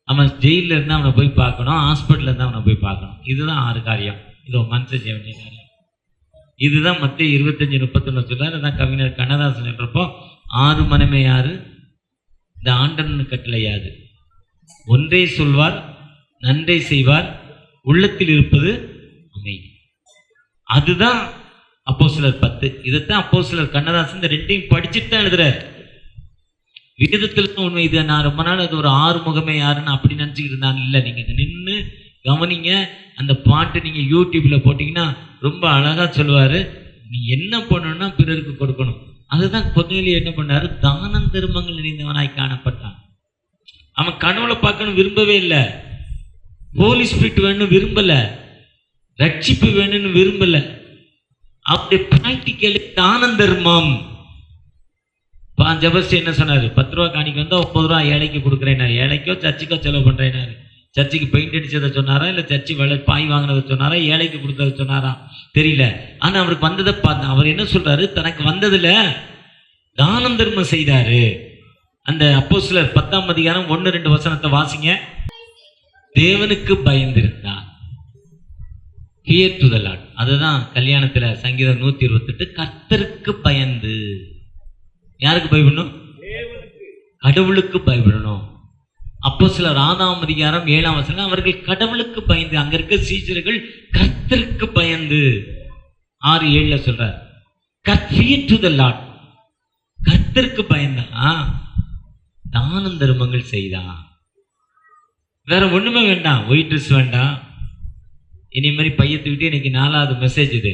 அவன் ஜெயிலில் இருந்தால் அவனை போய் பார்க்கணும், ஹாஸ்பிட்டலில் இருந்தால் அவனை போய் பார்க்கணும். இதுதான் 6 காரியம். இது மனுஷன் செய்ய வேண்டிய காரியம். இதுதான் மத்தேயு 25:31 சொல்றாரு. அதான் கவிஞர் கண்ணதாசன் என்றப்போ 6 மனமே யாரு, இந்த ஆண்டவன் கட்டளை யாது, ஒன்றே சொல்வார், நன்றே செய்வார், உள்ளத்தில் இருப்பது அமைதி. அதுதான் அப்போஸ்தலர் 10. இதைத்தான் அப்போஸ்தலர் கண்ணதாசன் இந்த 2ஐயும் படிச்சுட்டு தான் எழுதுறாரு. விகிதத்தில் உண்மை. இது நான் ரொம்ப நாள் அது ஒரு 6 முகமே யாருன்னு அப்படி நினச்சிக்கிட்டு இருந்தாங்க. இல்லை, நீங்கள் நின்று கவனிங்க. அந்த பாட்டு நீங்கள் யூடியூப்ல போட்டிங்கன்னா ரொம்ப அழகா சொல்லுவார். நீ என்ன பண்ணணும்னா பிறருக்கு கொடுக்கணும். அதுதான் கொர்நேலியு என்ன பண்ணாரு, தானம் தர்மங்கள் நிறைந்தவனாய் காணப்பட்டான். அவன் கனவுல பார்க்கணும் விரும்பவே இல்லை, ஹோலி ஸ்பிரிட் வேணும்னு விரும்பல, ரட்சிப்பு வேணும்னு விரும்பல. அப்படி பிராக்டிக்கலி தானம் தர்மம். ஜபஸ்டி என்ன சொன்னாரு, 10 ரூபா காணிக்கு வந்தா 9 ரூபா ஏழைக்கு கொடுக்குறேன். ஏழைக்கோ சர்ச்சுக்கோ செலவு பண்றேன். சர்ச்சுக்கு பெயிண்ட் அடிச்சதை சொன்னாரா, இல்லை சர்ச்சு பாய் வாங்கினதை சொன்னாரா, ஏழைக்கு கொடுத்ததை சொன்னாரா தெரியல. ஆனா அவருக்கு வந்ததை பார்த்தா அவர் என்ன சொல்றாரு, தனக்கு வந்ததுல தானம் தர்மம் செய்தாரு. அந்த அப்போஸ்தலர் 10ஆம் அதிகாரம் 1-2 வசனத்தை வாசிங்க. தேவனுக்கு பயந்திருந்தார். Fear to the Lord. அதுதான் கல்யாணத்துல சங்கீதம் 128 கர்த்தருக்கு பயந்து. யாருக்கு பயப்படணும், கடவுளுக்கு பயப்படணும். அப்போஸ்தலர் 6ஆம் அதிகாரம் 7ஆம் வசனம், அவர்கள் கடவுளுக்கு பயந்து. அங்க இருக்க சீஷர்கள் கர்த்தருக்கு பயந்து 6:7 சொல்றார். ஃபியர் டு தி லார்ட், கர்த்தருக்கு பயந்தான், தானம் தர்மங்கள் செய்தான். வேற ஒண்ணுமே வேண்டாம், ஒயிட் ட்ரெஸ் வேண்டாம், இனி மாதிரி பையத்துக்கிட்டே இன்னைக்கு 4வது மெசேஜ் இது,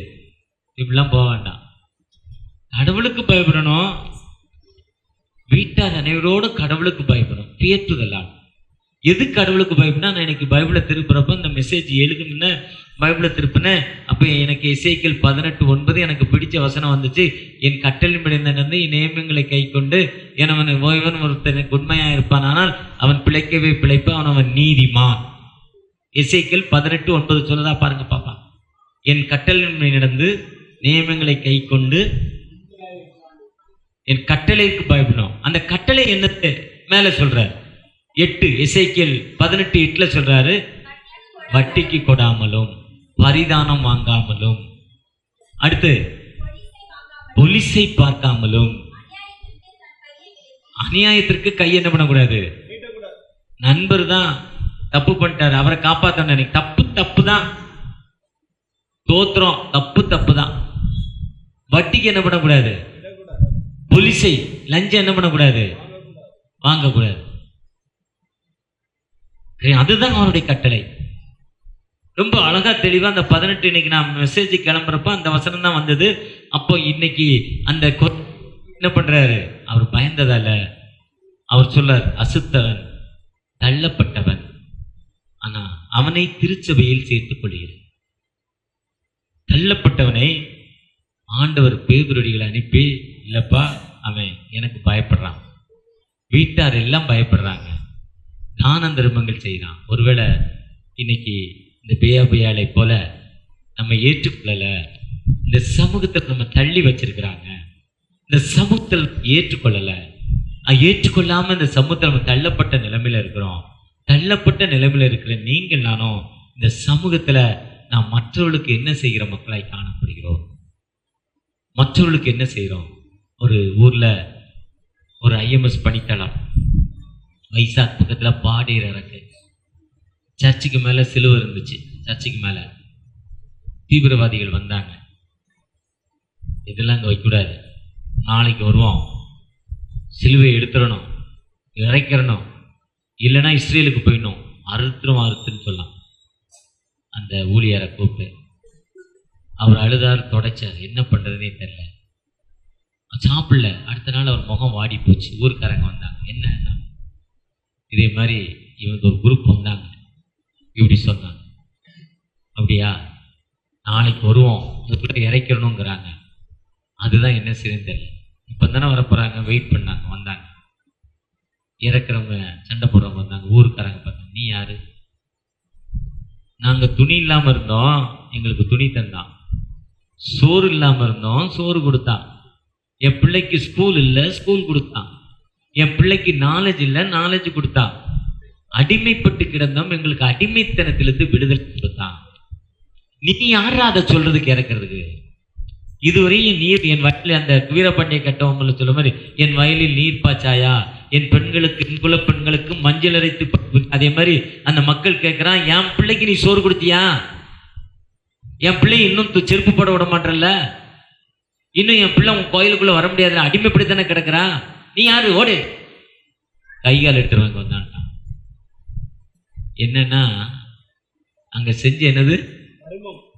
இப்படிலாம் போக வேண்டாம். கடவுளுக்கு பயப்படணும், வீட்டார் அனைவரோடு கடவுளுக்கு பயப்படணும். Fear to the Lord. எது கடவுளுக்கு பயப்படா, நான் இன்னைக்கு பைபிளை திருப்புறப்ப இந்த மெசேஜ் எழுதுமுன்ன பைபிளை திருப்பினேன். அப்போ எனக்கு எசேக்கியேல் 18:9 எனக்கு பிடிச்ச வசனம் வந்துச்சு. என் கட்டளையின்படி நடந்து என் நியமங்களை கை கொண்டு எனவன் ஓய்வன் ஒருத்தனுக்கு உண்மையாக இருப்பான், ஆனால் அவன் பிழைக்கவே பிழைப்பான், அவன் நீதிமான். எசேக்கியேல் 18:9 சொல்லதா பாருங்க பாப்பா. என் கட்டளையின்படி நடந்து நியமங்களை கை கொண்டு என் கட்டளைக்கு பயப்படணும். அந்த கட்டளை என்னத்தை மேல சொல்ற 8 எசேக்கியேல் 18:8 சொல்றாரு, வட்டிக்கு கொடாமலும் பரிதானம் வாங்காமலும், அடுத்து பொலிசை பார்க்காமலும், அநியாயத்திற்கு கை என்ன பண்ணக்கூடாது. நண்பர் தான் தப்பு பண்ணிட்டாரு, அவரை காப்பாத்த தப்பு தான், தோத்திரம் தப்பு தான். வட்டிக்கு என்ன பண்ணக்கூடாது, பொலிசை லஞ்சம் என்ன பண்ணக்கூடாது, வாங்கக்கூடாது. அதுதான் அவருடைய கட்டளை. ரொம்ப அழகா தெளிவா அந்த 18 இன்னைக்கு நான் மெசேஜ் கிளம்புறப்ப அந்த வசனம் தான் வந்தது. அப்போ இன்னைக்கு அந்த என்ன பண்றாரு, அவர் பயந்ததால அவர் சொல்றார், அசுத்தவன் தள்ளப்பட்டவன், ஆனா அவனை திருச்சபையில் சேர்த்துக் கொள்கிறார். தள்ளப்பட்டவனை ஆண்டவர் பேதுருடிகளை அனுப்பி, இல்லப்பா அவன் எனக்கு பயப்படுறான், வீட்டார் எல்லாம் பயப்படுறாங்க, தான தர்மங்கள் செய்யறான். ஒருவேளை இன்னைக்கு இந்த பேயாபையாளை போல நம்ம ஏற்றுக்கொள்ளல, இந்த சமூகத்தில் நம்ம தள்ளி வச்சிருக்கிறாங்க, இந்த சமூகத்தில் ஏற்றுக்கொள்ளல, ஏற்றுக்கொள்ளாம இந்த சமூகத்தில் நம்ம தள்ளப்பட்ட நிலைமையில இருக்கிறோம். தள்ளப்பட்ட நிலைமையில இருக்கிற நீங்கள் நானும் இந்த சமூகத்துல நாம் மற்றவர்களுக்கு என்ன செய்கிற மக்களாய் காணப்படுகிறோம். மற்றவர்களுக்கு என்ன செய்கிறோம். ஒரு ஊர்ல ஒரு ஐஎம்எஸ் பணித்தளம், வைசாக் பக்கத்துல பாடேர் இறக்கு, சர்ச்சுக்கு மேல சிலுவை இருந்துச்சு. சர்ச்சுக்கு மேல தீவிரவாதிகள் வந்தாங்க. இதெல்லாம் இங்கே வைக்கக்கூடாது, நாளைக்கு வருவோம், சிலுவை எடுத்துடணும், இறைக்கிறணும், இல்லைன்னா இஸ்ரேலுக்கு போயிடணும், அறுத்துன்னு சொல்லலாம். அந்த ஊழியரை கூப்பிட்டு அவர் அழுதார், தொடச்சார், என்ன பண்ணுறதுனே தெரியல, சாப்பிடல. அடுத்த நாள் அவர் முகம் வாடி போச்சு. ஊருக்காரங்க வந்தாங்க, என்ன இதே மாதிரி இவங்க ஒரு குரூப் வந்தாங்க, இப்படி சொன்னாங்க. அப்படியா, நாளைக்கு வருவோம், அதுக்குள்ள இறைக்கணுங்கிறாங்க. அதுதான் என்ன செய்யுன்னு தெரியல. இப்போ தானே வரப்போகிறாங்க, வெயிட் பண்ணாங்க, வந்தாங்க. இறக்குறவங்க சண்டை போடுறவங்க வந்தாங்க. ஊருக்காரங்க பார்த்தாங்க, நீ யாரு? நாங்கள் துணி இல்லாமல் இருந்தோம், எங்களுக்கு துணி தந்தான். சோறு இல்லாமல் இருந்தோம், சோறு கொடுத்தான். என் பிள்ளைக்கு ஸ்கூல் இல்லை, ஸ்கூல் கொடுத்தான். என் பிள்ளைக்கு நாலேஜ் இல்லை, நாலேஜ் கொடுத்தான். அடிமைப்பட்டு கிடந்தோம், எங்களுக்கு அடிமைத்தனத்திலிருந்து விடுதலை கொடுத்தான். நீ யாரா அதை சொல்றதுக்கு இறக்கிறதுக்கு? இதுவரையும் நீர் என் வயலில், அந்த வீரபாண்டிய கட்டவங்களை சொல்ல மாதிரி, என் வயலில் நீர் பாய்ச்சாயா, என் பெண்களுக்கு, என் குல பெண்களுக்கு மஞ்சள் அரைத்து. அதே மாதிரி அந்த மக்கள் கேட்கிறான், என் பிள்ளைக்கு நீ சோறு கொடுத்தியா? என் பிள்ளை இன்னும் செருப்பு போட விட மாட்டேன்ல, இன்னும் என் பிள்ளை உன் கோயிலுக்குள்ள வர முடியாது, அடிமைப்படித்தானே கிடக்குறான், நீ யாரு? ஓடு, கைகால் எடுத்துருவாங்க வந்தான்ட்டான். என்னன்னா அங்க செஞ்ச என்னது?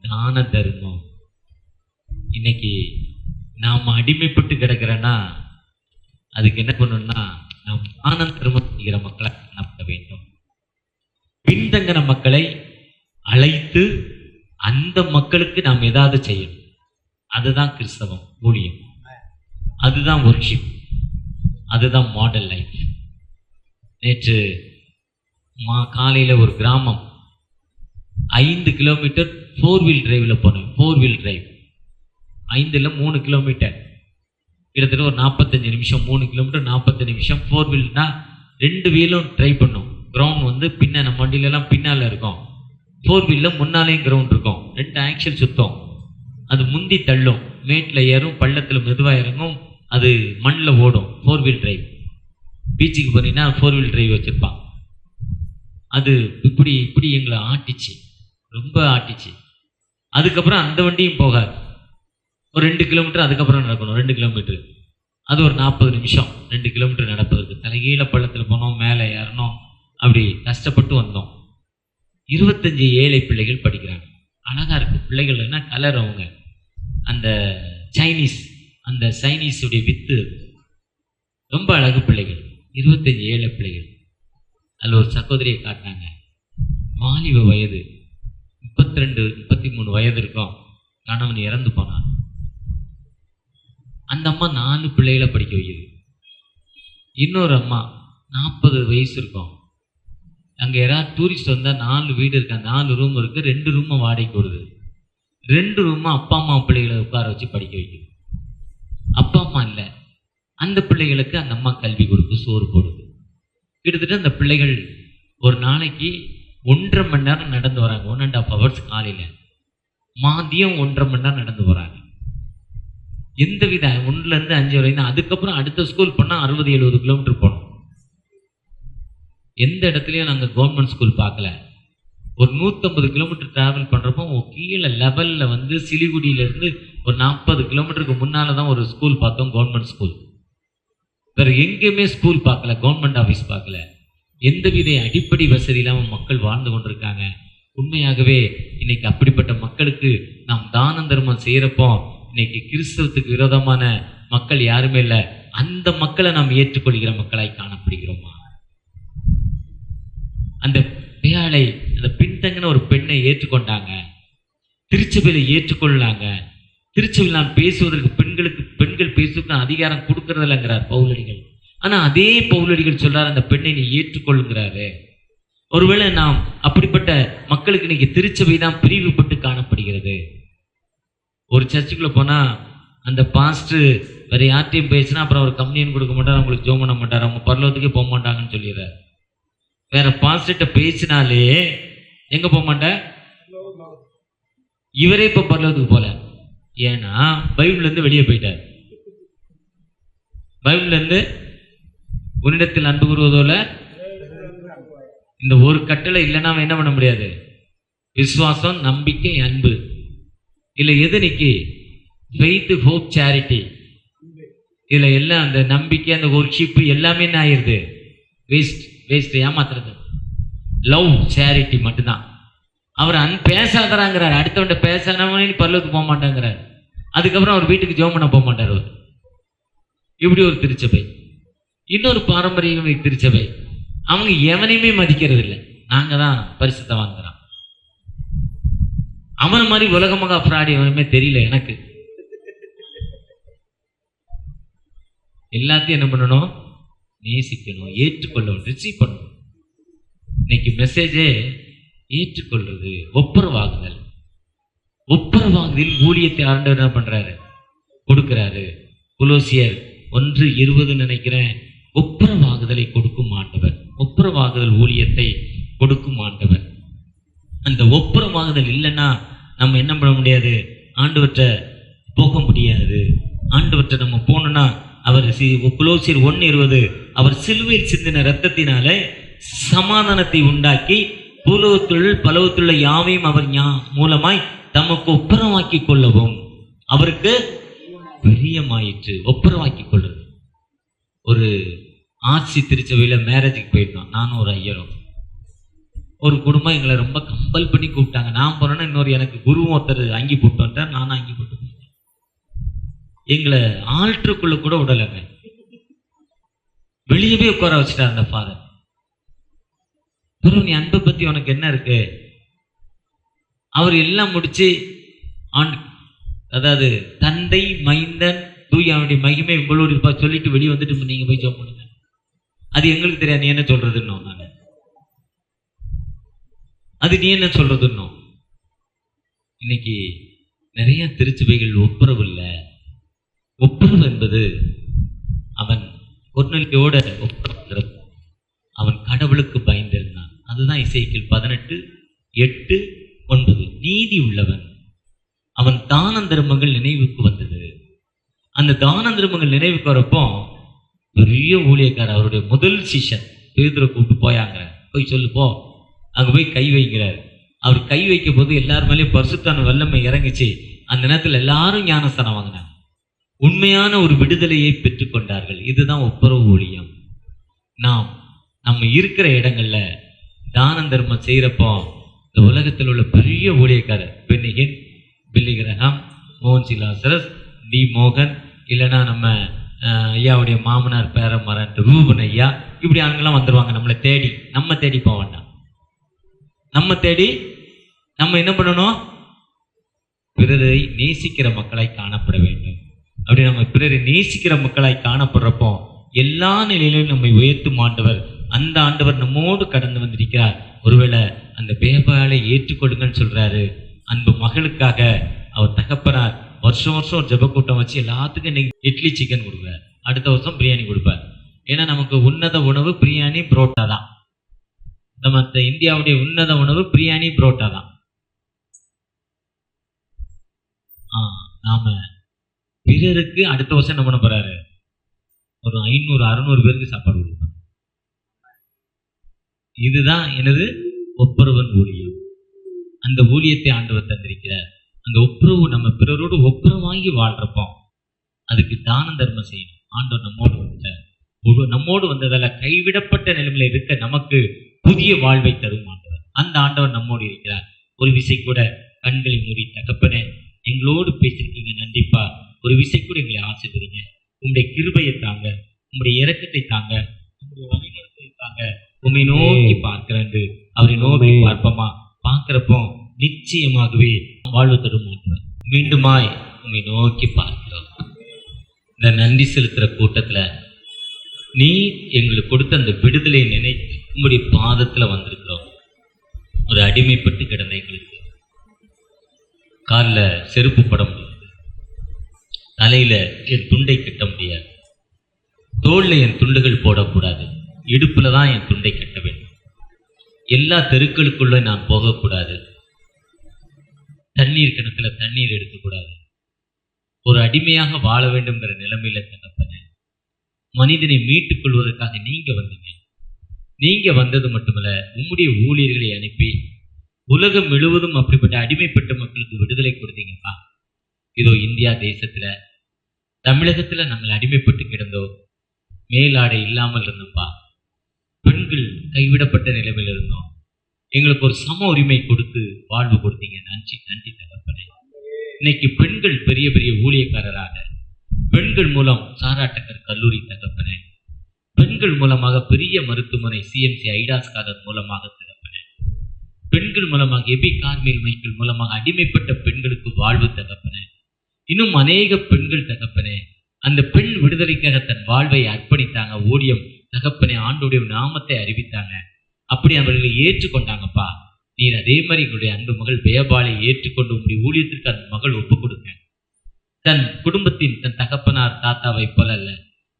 தான தர்மம். இன்னைக்கு நாம அடிமைப்பட்டு கிடக்கிறோன்னா அதுக்கு என்ன பண்ணணும்னா, நாம் தான தர்மம் செய்கிற மக்களை காணப்பட வேண்டும். பின்தங்கின மக்களை அழைத்து அந்த மக்களுக்கு நாம் ஏதாவது செய்யணும். அதுதான் கிறிஸ்தவம், ஊழியம். அதுதான் ஒர்ஷிப், அதுதான் மாடல் லைஃப். நேற்று காலையில் ஒரு கிராமம் 5 கிலோமீட்டர் 4 வீல் டிரைவில் போனேன். 4 வீல் டிரைவ் 5 இல்லை 3 கிலோமீட்டர், கிட்டத்தட்ட ஒரு 45 நிமிஷம். 3 கிலோமீட்டர் 45 நிமிஷம். 4 வீல்னா 2 வீலும் ட்ரை பண்ணும். கிரவுண்ட் வந்து பின்ன நம்ம வண்டியிலலாம் பின்னால் இருக்கும், 4 வீலில் முன்னாலேயும் கிரவுண்ட் இருக்கும். 2 ஆக்ஷன் சுத்தம், அது முந்தி தள்ளும், மேட்டில் ஏறும், பள்ளத்தில் மெதுவாக இறங்கும், அது மண்ணில் ஓடும். 4 வீல் டிரைவ். பீச்சுக்கு போனீங்கன்னா 4 வீல் டிரைவ் வச்சுருப்பான். அது இப்படி இப்படி எங்களை ஆட்டிச்சு, ரொம்ப ஆட்டிச்சு. அதுக்கப்புறம் அந்த வண்டியும் போகாது. ஒரு 2 கிலோமீட்டர் அதுக்கப்புறம் நடக்கணும். 2 கிலோமீட்டர், அது ஒரு 40 நிமிஷம். 2 கிலோமீட்டர் நடப்பதற்கு தலைகீழ பள்ளத்தில் போனோம், மேலே ஏறணும், அப்படி கஷ்டப்பட்டு வந்தோம். 25 ஏழை பிள்ளைகள் படிக்கிறாங்க. அழகா இருக்கு பிள்ளைகள்னா, கலர் அவங்க அந்த சைனீஸ், அந்த சைனீஸுடைய வித்து, ரொம்ப அழகு பிள்ளைகள். 25 ஏழை பிள்ளைகள். அதில் ஒரு சகோதரியை காட்டினாங்க, வாலிப வயது, 32 33 வயது இருக்கும், கணவன் இறந்து போனான். அந்த அம்மா 4 பிள்ளைகளை படிக்க வைக்குது. இன்னொரு அம்மா 40 வயசு இருக்கும், அங்கே யாராவது டூரிஸ்ட் வந்தால் 4 வீடு இருக்கா, 4 ரூம் இருக்குது, 2 ரூமை வாடகைக்கு வருது. 2 ரூமை அப்பா அம்மா பிள்ளைகளை உட்கார வச்சு படிக்க வைக்குது. அப்பா அம்மா இல்லை, அந்த பிள்ளைகளுக்கு அந்த அம்மா கல்வி கொடுத்து சோறு போடுது. கிட்டத்தட்ட அந்த பிள்ளைகள் ஒரு நாளைக்கு 1.5 மணி நேரம் நடந்து வராங்க. 1.5 ஹவர்ஸ் காலையில், மதியம் 1.5 மணி நேரம் நடந்து வராங்க. எந்த வித 1லேருந்து 5 வரைக்கும். அதுக்கப்புறம் அடுத்த ஸ்கூல் போனால் 60-70 கிலோமீட்டர் போனோம். எந்த இடத்துலையும் நாங்கள் கவர்மெண்ட் ஸ்கூல் பார்க்கல. ஒரு 150 கிலோமீட்டர் டிராவல் பண்ணுறப்போ கீழே லெவலில் வந்து சிலிகுடியிலேருந்து ஒரு 40 கிலோமீட்டருக்கு முன்னால் தான் ஒரு ஸ்கூல் பார்த்தோம், கவர்மெண்ட் ஸ்கூல். வேறு எங்கேயுமே ஸ்கூல் பார்க்கல, கவர்மெண்ட் ஆஃபீஸ் பார்க்கல. எந்தவித அடிப்படை வசதி இல்லாமல் மக்கள் வாழ்ந்து கொண்டிருக்காங்க. உண்மையாகவே இன்னைக்கு அப்படிப்பட்ட மக்களுக்கு நாம் தான தர்மம் செய்கிறப்போ இன்னைக்கு கிறிஸ்தவத்துக்கு விரோதமான மக்கள் யாருமே இல்லை. அந்த மக்களை நாம் ஏற்றுக்கொள்கிற மக்களாய் காணப்படுகிறோமா? அந்த பேழை, அந்த பின்தங்கின ஒரு பெண்ணை ஏற்றுக்கொண்டாங்க, திருச்சபையில ஏற்றுக்கொள்ளாங்க. திருச்சபையில் நான் பேசுவதற்கு பெண்கள் பேசுவதற்கு அதிகாரம் கொடுக்கறதில்லைங்கிறார் பவுலடிகள். ஆனா அதே பவுலடிகள் சொல்றாரு, அந்த பெண்ணை நீ ஏற்றுக்கொள்ளுங்கிறாரு. ஒருவேளை நாம் அப்படிப்பட்ட மக்களுக்கு இன்னைக்கு திருச்சபை தான் பிரிவுபட்டு காணப்படுகிறது. ஒரு சர்ச்சுக்குள்ள போனா அந்த பாஸ்டர் வேற யார்ட்டையும் பேசினா அப்புறம் அவர் கம்யூனியன் கொடுக்க மாட்டார், அவங்களுக்கு ஜெபம் பண்ண மாட்டார், அவங்க பரலோகத்துக்கே போக மாட்டாங்கன்னு சொல்லிடுறாரு. வேற பாஸ்டர்கிட்ட பேசினாலே எங்க போக மாட்டேன், இவரே இப்ப பரலோகத்துக்கு போல. ஏன்னா பைபிள்ல இருந்து வெளியே போயிட்டார். பைபிள்ல இருந்து உன்னிடத்தில் அன்பு கூறுவதோல இந்த ஒரு கட்டளை இல்லைன்னா என்ன பண்ண முடியாது. விசுவாசம், நம்பிக்கை, அன்பு. இல்லை எது நிக்கி? ஃபெய்த், ஹோப், சேரிட்டி, இதுல எல்லாம் அந்த நம்பிக்கை, அந்த ஒர்ஷிப் எல்லாமே என்ன ஆயிருது? வேஸ்ட், ஏமாத்துறது. லவ், சேரிட்டி மட்டும்தான். அவர் பேசாதராங்கிறார். அடுத்தவன்ட்ட பேசாதவனே நீ பரலோகத்துக்கு போக மாட்டாங்கிறார். அதுக்கப்புறம் அவர் வீட்டுக்கு ஜெபம் பண்ண போக மாட்டார் அவர். இப்படி ஒரு திருச்சபை. இன்னொரு பாரம்பரிய திருச்சபை, அவங்க எவனையுமே மதிக்கிறது இல்லை. நாங்க தான் பரிசுத்த வாங்குறோம். அவன் மாதிரி உலகமாக ஃப்ராடி எவனுமே தெரியல எனக்கு. எல்லாத்தையும் என்ன பண்ணணும்? நேசிக்கணும், ஏற்றுக்கொள்ளணும், ரிசீவ் பண்ணணும். இன்னைக்கு மெசேஜே ஏற்றுக்கொள்றது, ஒப்புரவாகுதல். ஒப்புரவாகுதல் ஊழியத்தை ஆண்டவர் என்ன பண்றாரு? கொடுக்கிறாரு. கொலோசியர் 1:20 நினைக்கிறேன். ஒப்புரவாகுதலை கொடுக்கும் ஆண்டவர், ஒப்புரவாகுதல் ஊழியத்தை கொடுக்கும் ஆண்டவர். அந்த ஒப்புரவாகுதல் இல்லைன்னா நம்ம என்ன பண்ண முடியாது? ஆண்டவற்றை போக முடியாது. ஆண்டவற்றை நம்ம போனோம்னா அவர் கொலோசியர் 1:20 அவர் சிலுவையில் சிந்தின இரத்தத்தினாலே சமாதானத்தை உண்டாக்கி பலவத்துள்ள யாவையும் அவர் மூலமாய் தமக்கு ஒப்புரவாக்கி கொள்ளவும் அவருக்கு பிரியமாயிற்று. ஒப்புரவாக்கி கொள்றது. ஒரு ஆட்சி திருச்சபையில மேரேஜுக்கு போயிருந்தோம். நானும் ஒரு ஐயரும். ஒரு குடும்பம் எங்களை ரொம்ப கம்பல் பண்ணி கூப்பிட்டாங்க. நான் போனேன்னா இன்னொரு எனக்கு குருவும் ஒருத்தர் அங்கி போட்டு வந்தார். நானும் அங்கி போட்டு போனேன். எங்களை ஆல்டருக்குள்ள கூட விடலைங்க. வெளியவே உட்கார வச்சுட்டார் அந்த ஃபாதர். குரு, நீ அன்பை பத்தி உனக்கு என்ன இருக்கு? அவர் எல்லாம் முடிச்சு அதாவது தந்தை, மைந்தன், தூயாவுடைய மகிமை உங்களோடு இருப்பா சொல்லிட்டு வெளியே வந்துட்டு நீங்க போய் ஜெபம் பண்ணுங்க. அது எங்களுக்கு தெரியாது. நீ என்ன சொல்றதுன்னு நான் அது நீ என்ன சொல்றதுன்னு. இன்னைக்கு நிறைய திருச்சபைகள் ஒப்புரவு இல்லை. ஒப்புரவு என்பது அவன் கொர்நேலியோட ஒப்புரவு, அவன் கடவுளுக்கு பயந்திருந்தான். அதுதான் எசேக்கியேல் 18:8-9. நீதி உள்ளவன், அவன் தான தர்மங்கள் நினைவுக்கு வந்தது. அந்த தான தர்மங்கள் நினைவுக்கு வரப்போ பெரிய ஊழியக்காரர், அவருடைய முதல் சிஷ்யன் பேதுரை கூப்பிட்டு போயாங்க. போய் சொல்லு போ, அங்க போய் கை வைக்கிறார். அவர் கை வைக்கும் போது எல்லார் மேலேயும் பரிசுத்தான வல்லமை இறங்கிச்சு. அந்த நேரத்தில் எல்லாரும் ஞானஸ்தானம் வாங்கினாங்க. உண்மையான ஒரு விடுதலையை பெற்றுக்கொண்டார்கள். இதுதான் ஒப்புரவு ஊழியம். நம்ம இருக்கிற இடங்கள்ல தான தர்மம் செய்யறப்போ இந்த உலகத்தில் உள்ள பெரிய ஊழியக்காரர் பென்னிகின், பில்லி கிரஹாம், மோகன் லாசரஸ், டி மோகன், இல்லைன்னா நம்ம ஐயாவுடைய மாமனார் பேரமரன் ரூபன் ஐயா, இப்படி ஆளுங்கெல்லாம் வந்துருவாங்க நம்மளை தேடி. நம்ம தேடி போக வேண்டாம். நம்ம தேடி நம்ம என்ன பண்ணணும்? பிறரை நேசிக்கிற மக்களாய் காணப்பட வேண்டும். அப்படி நம்ம பிறரை நேசிக்கிற மக்களாய் காணப்படுறப்போ எல்லா நிலையிலும் நம்மை உயர்த்தும் ஆண்டவர், அந்த ஆண்டவர் நம்மோடு கடந்து வந்திருக்கிறார். ஒருவேளை அந்த பேபாலை ஏற்றுக்கொள்ளுங்கன்னு சொல்றாரு. அன்பு மகளுக்காக அவர் தகப்பனார் வருஷம் ஒரு ஜெப கூட்டம் வச்சு எல்லாத்துக்கும் இன்னைக்கு இட்லி சிக்கன் கொடுக்குறார். அடுத்த வருஷம் பிரியாணி கொடுப்பார். ஏன்னா நமக்கு உன்னத உணவு பிரியாணி புரோட்டா தான். நம்ம இந்தியாவுடைய உன்னத உணவு பிரியாணி புரோட்டா தான். நாம பிறருக்கு அடுத்த வருஷம் என்ன பண்ண போறாரு? ஒரு 500-600 பேருக்கு சாப்பாடு கொடுப்பார். இதுதான் எனது ஒப்புரவன் ஊழியம். அந்த ஊழியத்தை ஆண்டவர் தந்திருக்கிறார். அந்த ஒப்புரவு நம்ம பிறரோடு ஒப்புரவாகி வாழ்றப்போ அதுக்கு தான தர்மம் செய்யணும். ஆண்டவர் நம்மோடு வந்துட்டார். நம்மோடு வந்ததால கைவிடப்பட்ட நிலைமையில இருக்க நமக்கு புதிய வாழ்வை தரும் ஆண்டவர். அந்த ஆண்டவர் நம்மோடு இருக்கிறார். ஒரு விசை கூட கண்களை மூடி, தகப்பனே எங்களோடு பேசியிருக்கீங்க, நன்றிப்பா. ஒரு விசை கூட எங்களை ஆசைப்படுறீங்க. உங்களுடைய கிருபையை தாங்க, உங்களுடைய இரக்கத்தை தாங்க, உங்களுடைய வழிநடத்தை தாங்க. உண்மை நோக்கி பார்க்கிறேன். அவரை நோக்கி பார்ப்போமா? பார்க்கிறப்போ நிச்சயமாகவே வாழ்வு தரும் ஆண்டவர். மீண்டுமாய் உண்மை நோக்கி பார்க்கிறோம். இந்த நன்றி செலுத்துற கூட்டத்துல நீ எங்களுக்கு கொடுத்த அந்த விடுதலை நினைத்து உங்களுடைய பாதத்துல வந்திருக்கிறோம். ஒரு அடிமைப்பட்டு கிடந்த எங்களுக்கு காலில் செருப்பு பட முடியாது, தலையில என் துண்டை கட்ட முடியாது, தோல்ல என் துண்டுகள் போடக்கூடாது, இடுப்புல தான் என் துண்டை கட்ட வேண்டும், எல்லா தெருக்களுக்குள்ள நான் போகக்கூடாது, தண்ணீர் கிணத்துல தண்ணீர் எடுக்கக்கூடாது, ஒரு அடிமையாக வாழ வேண்டும்ங்கிற நிலைமையில தகப்பனே மனிதனை மீட்டுக் கொள்வதற்காக நீங்க வந்தீங்க. நீங்க வந்தது மட்டுமல்ல, உம்முடைய ஊழியர்களை அனுப்பி உலகம் முழுவதும் அப்படிப்பட்ட அடிமைப்பட்ட மக்களுக்கு விடுதலை கொடுத்தீங்கப்பா. இதோ இந்தியா தேசத்துல, தமிழகத்துல நாங்கள் அடிமைப்பட்டு கிடந்தோம். மேலாடை இல்லாமல் இருந்தோம்ப்பா. பெண்கள் கைவிடப்பட்ட நிலைமையில் இருந்தோம். எங்களுக்கு ஒரு சம உரிமை கொடுத்து வாழ்வு கொடுத்தீங்க. நன்றி நன்றி தகப்பனே. இன்னைக்கு பெண்கள் பெரிய பெரிய ஊழியக்காரராக, பெண்கள் மூலம் சாராட்டக்கர் கல்லூரி தகப்பனே, பெண்கள் மூலமாக பெரிய மருத்துவமனை சிஎம்சி ஐடாஸ்காரர் மூலமாக தகப்பனே, பெண்கள் மூலமாக எபி கார்மேல் மைக்கேல் மூலமாக அடிமைப்பட்ட பெண்களுக்கு வாழ்வு தகப்பனே. இன்னும் அநேக பெண்கள் தகப்பனே அந்த பெண் விடுதலைக்காக தன் வாழ்வை அர்ப்பணித்தாங்க. ஊழியம் தகப்பனே ஆண்டோடைய நாமத்தை அறிவித்தாங்க. அப்படி அவர்களை ஏற்றுக்கொண்டாங்கப்பா. நீர் அதே மாதிரி எங்களுடைய அன்பு மகள் பேபாலை ஏற்றுக்கொண்டு உங்களுடைய ஊழியத்திற்கு அந்த மகள் ஒப்பு கொடுங்க. தன் குடும்பத்தின் தன் தகப்பனார் தாத்தாவை போல அல்ல,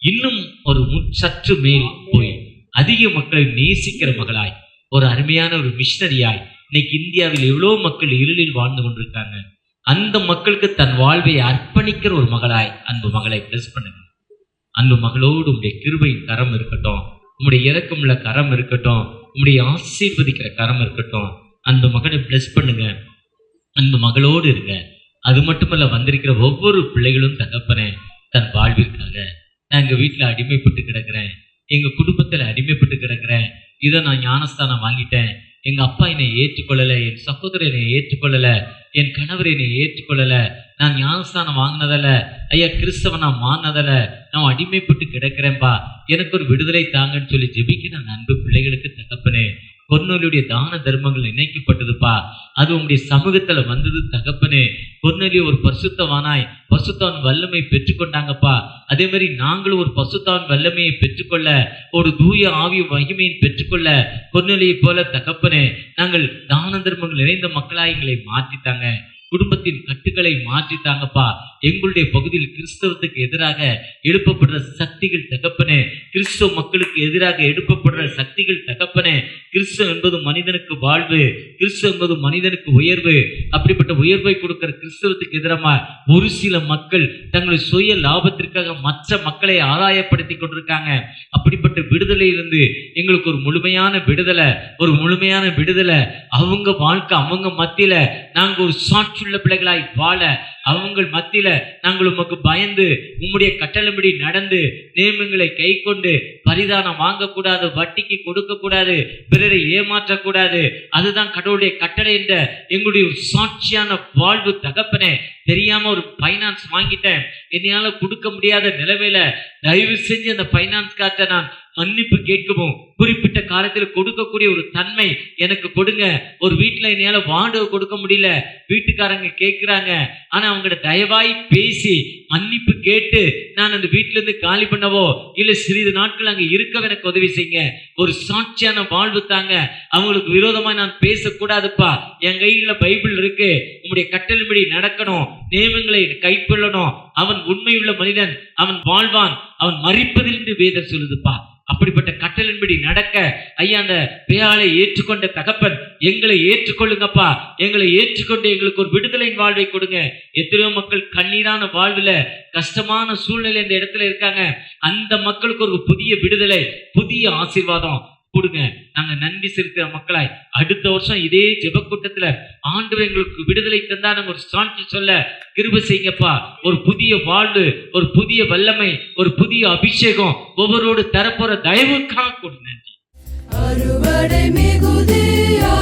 இன்னும் ஒரு சற்று மேல் போய் அதிக மக்களை நேசிக்கிற மகளாய், ஒரு அருமையான ஒரு மிஷனரியாய், இன்னைக்கு இந்தியாவில் எவ்வளோ மக்கள் இருளில் வாழ்ந்து கொண்டிருக்காங்க, அந்த மக்களுக்கு தன் வாழ்வை அர்ப்பணிக்கிற ஒரு மகளாய் அன்பு மகளை பிளஸ் பண்ணுங்க. அன்பு மகளோடு உங்களுடைய கிருபையின் கரம் இருக்கட்டும், உங்களுடைய இரக்கமுள்ள கரம் இருக்கட்டும், உங்களுடைய ஆசீர்வதிக்கிற கரம் இருக்கட்டும். அந்த மகனை பிளஸ் பண்ணுங்க. அன்பு மகளோடு இருங்க. அது மட்டுமல்ல, வந்திருக்கிற ஒவ்வொரு பிள்ளைகளும் தகப்பனே தன் வாழ்விற்காக, நான் எங்கள் வீட்டில் அடிமைப்பட்டு கிடக்கிறேன், எங்கள் குடும்பத்தில் அடிமைப்பட்டு கிடக்கிறேன், இதை நான் ஞானஸ்தானம் வாங்கிட்டேன், எங்கள் அப்பா என்னை ஏற்றுக்கொள்ளலை, என் சகோதரர் என்னை ஏற்றுக்கொள்ளலை, என் கணவர் என்னை ஏற்றுக்கொள்ளலை, நான் ஞானஸ்தானம் வாங்கினதில்ல, ஐயா கிறிஸ்தவனா மாறினதில்ல, நான் அடிமைப்பட்டு கிடக்கிறேன்பா, எனக்கு ஒரு விடுதலை தாங்கன்னு சொல்லி ஜெபிக்க நான் அன்பு பிள்ளைகளுக்கு தகப்பனே கொர்நேலியுடைய தான தர்மங்கள் இணைக்கப்பட்டதுப்பா. அது உங்களுடைய சமூகத்துல வந்தது தகப்பனே. கொர்நேலியு ஒரு பரிசுத்தவானாய் பரிசுத்தவான் வல்லமை பெற்றுக்கொண்டாங்கப்பா. அதே மாதிரி நாங்களும் ஒரு பரிசுத்தவான் வல்லமையை பெற்றுக்கொள்ள, ஒரு தூய ஆவிய மகிமையை பெற்றுக்கொள்ள கொர்நேலியை போல தகப்பனே நாங்கள் தான தர்மங்கள் நிறைந்த மக்களாய் எங்களை மாற்றித்தாங்க. குடும்பத்தின் கட்டுக்களை மாற்றித்தாங்கப்பா. எங்களுடைய பகுதியில் கிறிஸ்தவத்துக்கு எதிராக எழுப்பப்படுற சக்திகள் தகப்பனே, கிறிஸ்தவ மக்களுக்கு எதிராக எழுப்பப்படுற சக்திகள் தகப்பனே, கிறிஸ்தவம் என்பது மனிதனுக்கு வாழ்வு, கிறிஸ்தவம் என்பது மனிதனுக்கு உயர்வு, அப்படிப்பட்ட உயர்வை கொடுக்கிற கிறிஸ்தவத்துக்கு எதிராக ஒரு சில மக்கள் தங்களுடைய சுய லாபத்திற்காக மற்ற மக்களை ஆதாயப்படுத்தி கொண்டிருக்காங்க. அப்படிப்பட்ட விடுதலையிலிருந்து எங்களுக்கு ஒரு முழுமையான விடுதலை, அவங்க வாழ்க்கை அவங்க மத்தியில நாங்க ஒரு சாட்சியுள்ள பிள்ளைகளாய் வாழ, அவங்க மத்தியில நாங்கள் உமக்கு பயந்து உம்முடைய கட்டளைப்படி நடந்து நியமங்களை கை கொண்டு பரிதானம் வாங்கக்கூடாது, வட்டிக்கு கொடுக்க கூடாது, பிறரை ஏமாற்றக்கூடாது, அதுதான் கடவுளுடைய கட்டளை என்ற எங்களுடைய ஒரு சாட்சியான வாழ்வு தகப்பனே. தெரியாம ஒரு பைனான்ஸ் வாங்கிட்டேன், என்னால கொடுக்க முடியாத நிலைமையில தயவு செஞ்சு அந்த பைனான்ஸ் காற்ற நான் மன்னிப்பு கேட்கவும், குறிப்பிட்ட காலத்தில் கொடுக்கக்கூடிய ஒரு தன்மை எனக்கு கொடுங்க. ஒரு வீட்டுல என்னால வாடகை கொடுக்க முடியல, வீட்டுக்காரங்க கேட்கிறாங்க, ஆனா அவங்கள்ட்ட தயவாய் பேசி மன்னிப்பு கேட்டு நான் அந்த வீட்டுல இருந்து காலி பண்ணவோ இல்ல சிறிது நாட்கள் அங்க இருக்க எனக்கு உதவி செய்யுங்க. ஒரு சாட்சியான வாழ்வு தாங்க. அவங்களுக்கு விரோதமா நான் பேசக்கூடாதுப்பா. என் கையில பைபிள் இருக்கு, உங்களுடைய கட்டளைப்படி நடக்கணும், நியமங்களை கைக்கொள்ளணும். அவன் உண்மையுள்ள மனிதன், அவன் வாழ்வான், அவன் மரிப்பதிலிருந்து வேதம் சொல்லுதுப்பா. அப்படிப்பட்ட கட்டளின்படி நடக்க ஐயா அந்த பேயாலை ஏற்றுக்கொண்ட தகப்பன் எங்களை ஏற்றுக்கொள்ளுங்கப்பா. எங்களை ஏற்றுக்கொண்டு எங்களுக்கு ஒரு விடுதலையின் வாழ்வை கொடுங்க. எத்தனையோ மக்கள் கண்ணீரான வாழ்வுல கஷ்டமான சூழ்நிலை இந்த இடத்துல இருக்காங்க. அந்த மக்களுக்கு ஒரு புதிய விடுதலை, புதிய ஆசீர்வாதம் கொடுங்க. நாங்க நன்றி செலுத்துற மக்களாய் அடுத்த வருஷம் இதே ஜெபக்கூட்டத்துல ஆண்டவர் எங்களுக்கு விடுதலை தந்தா நாங்க ஒரு சாட்சி சொல்ல கிருபை செய்யுங்கப்பா. ஒரு புதிய வாழ்வு, ஒரு புதிய வல்லமை, ஒரு புதிய அபிஷேகம் ஒவ்வொருவரோடு தரப்போற தயவுக்காக கொடுங்க. அறுவடை மிகுதியா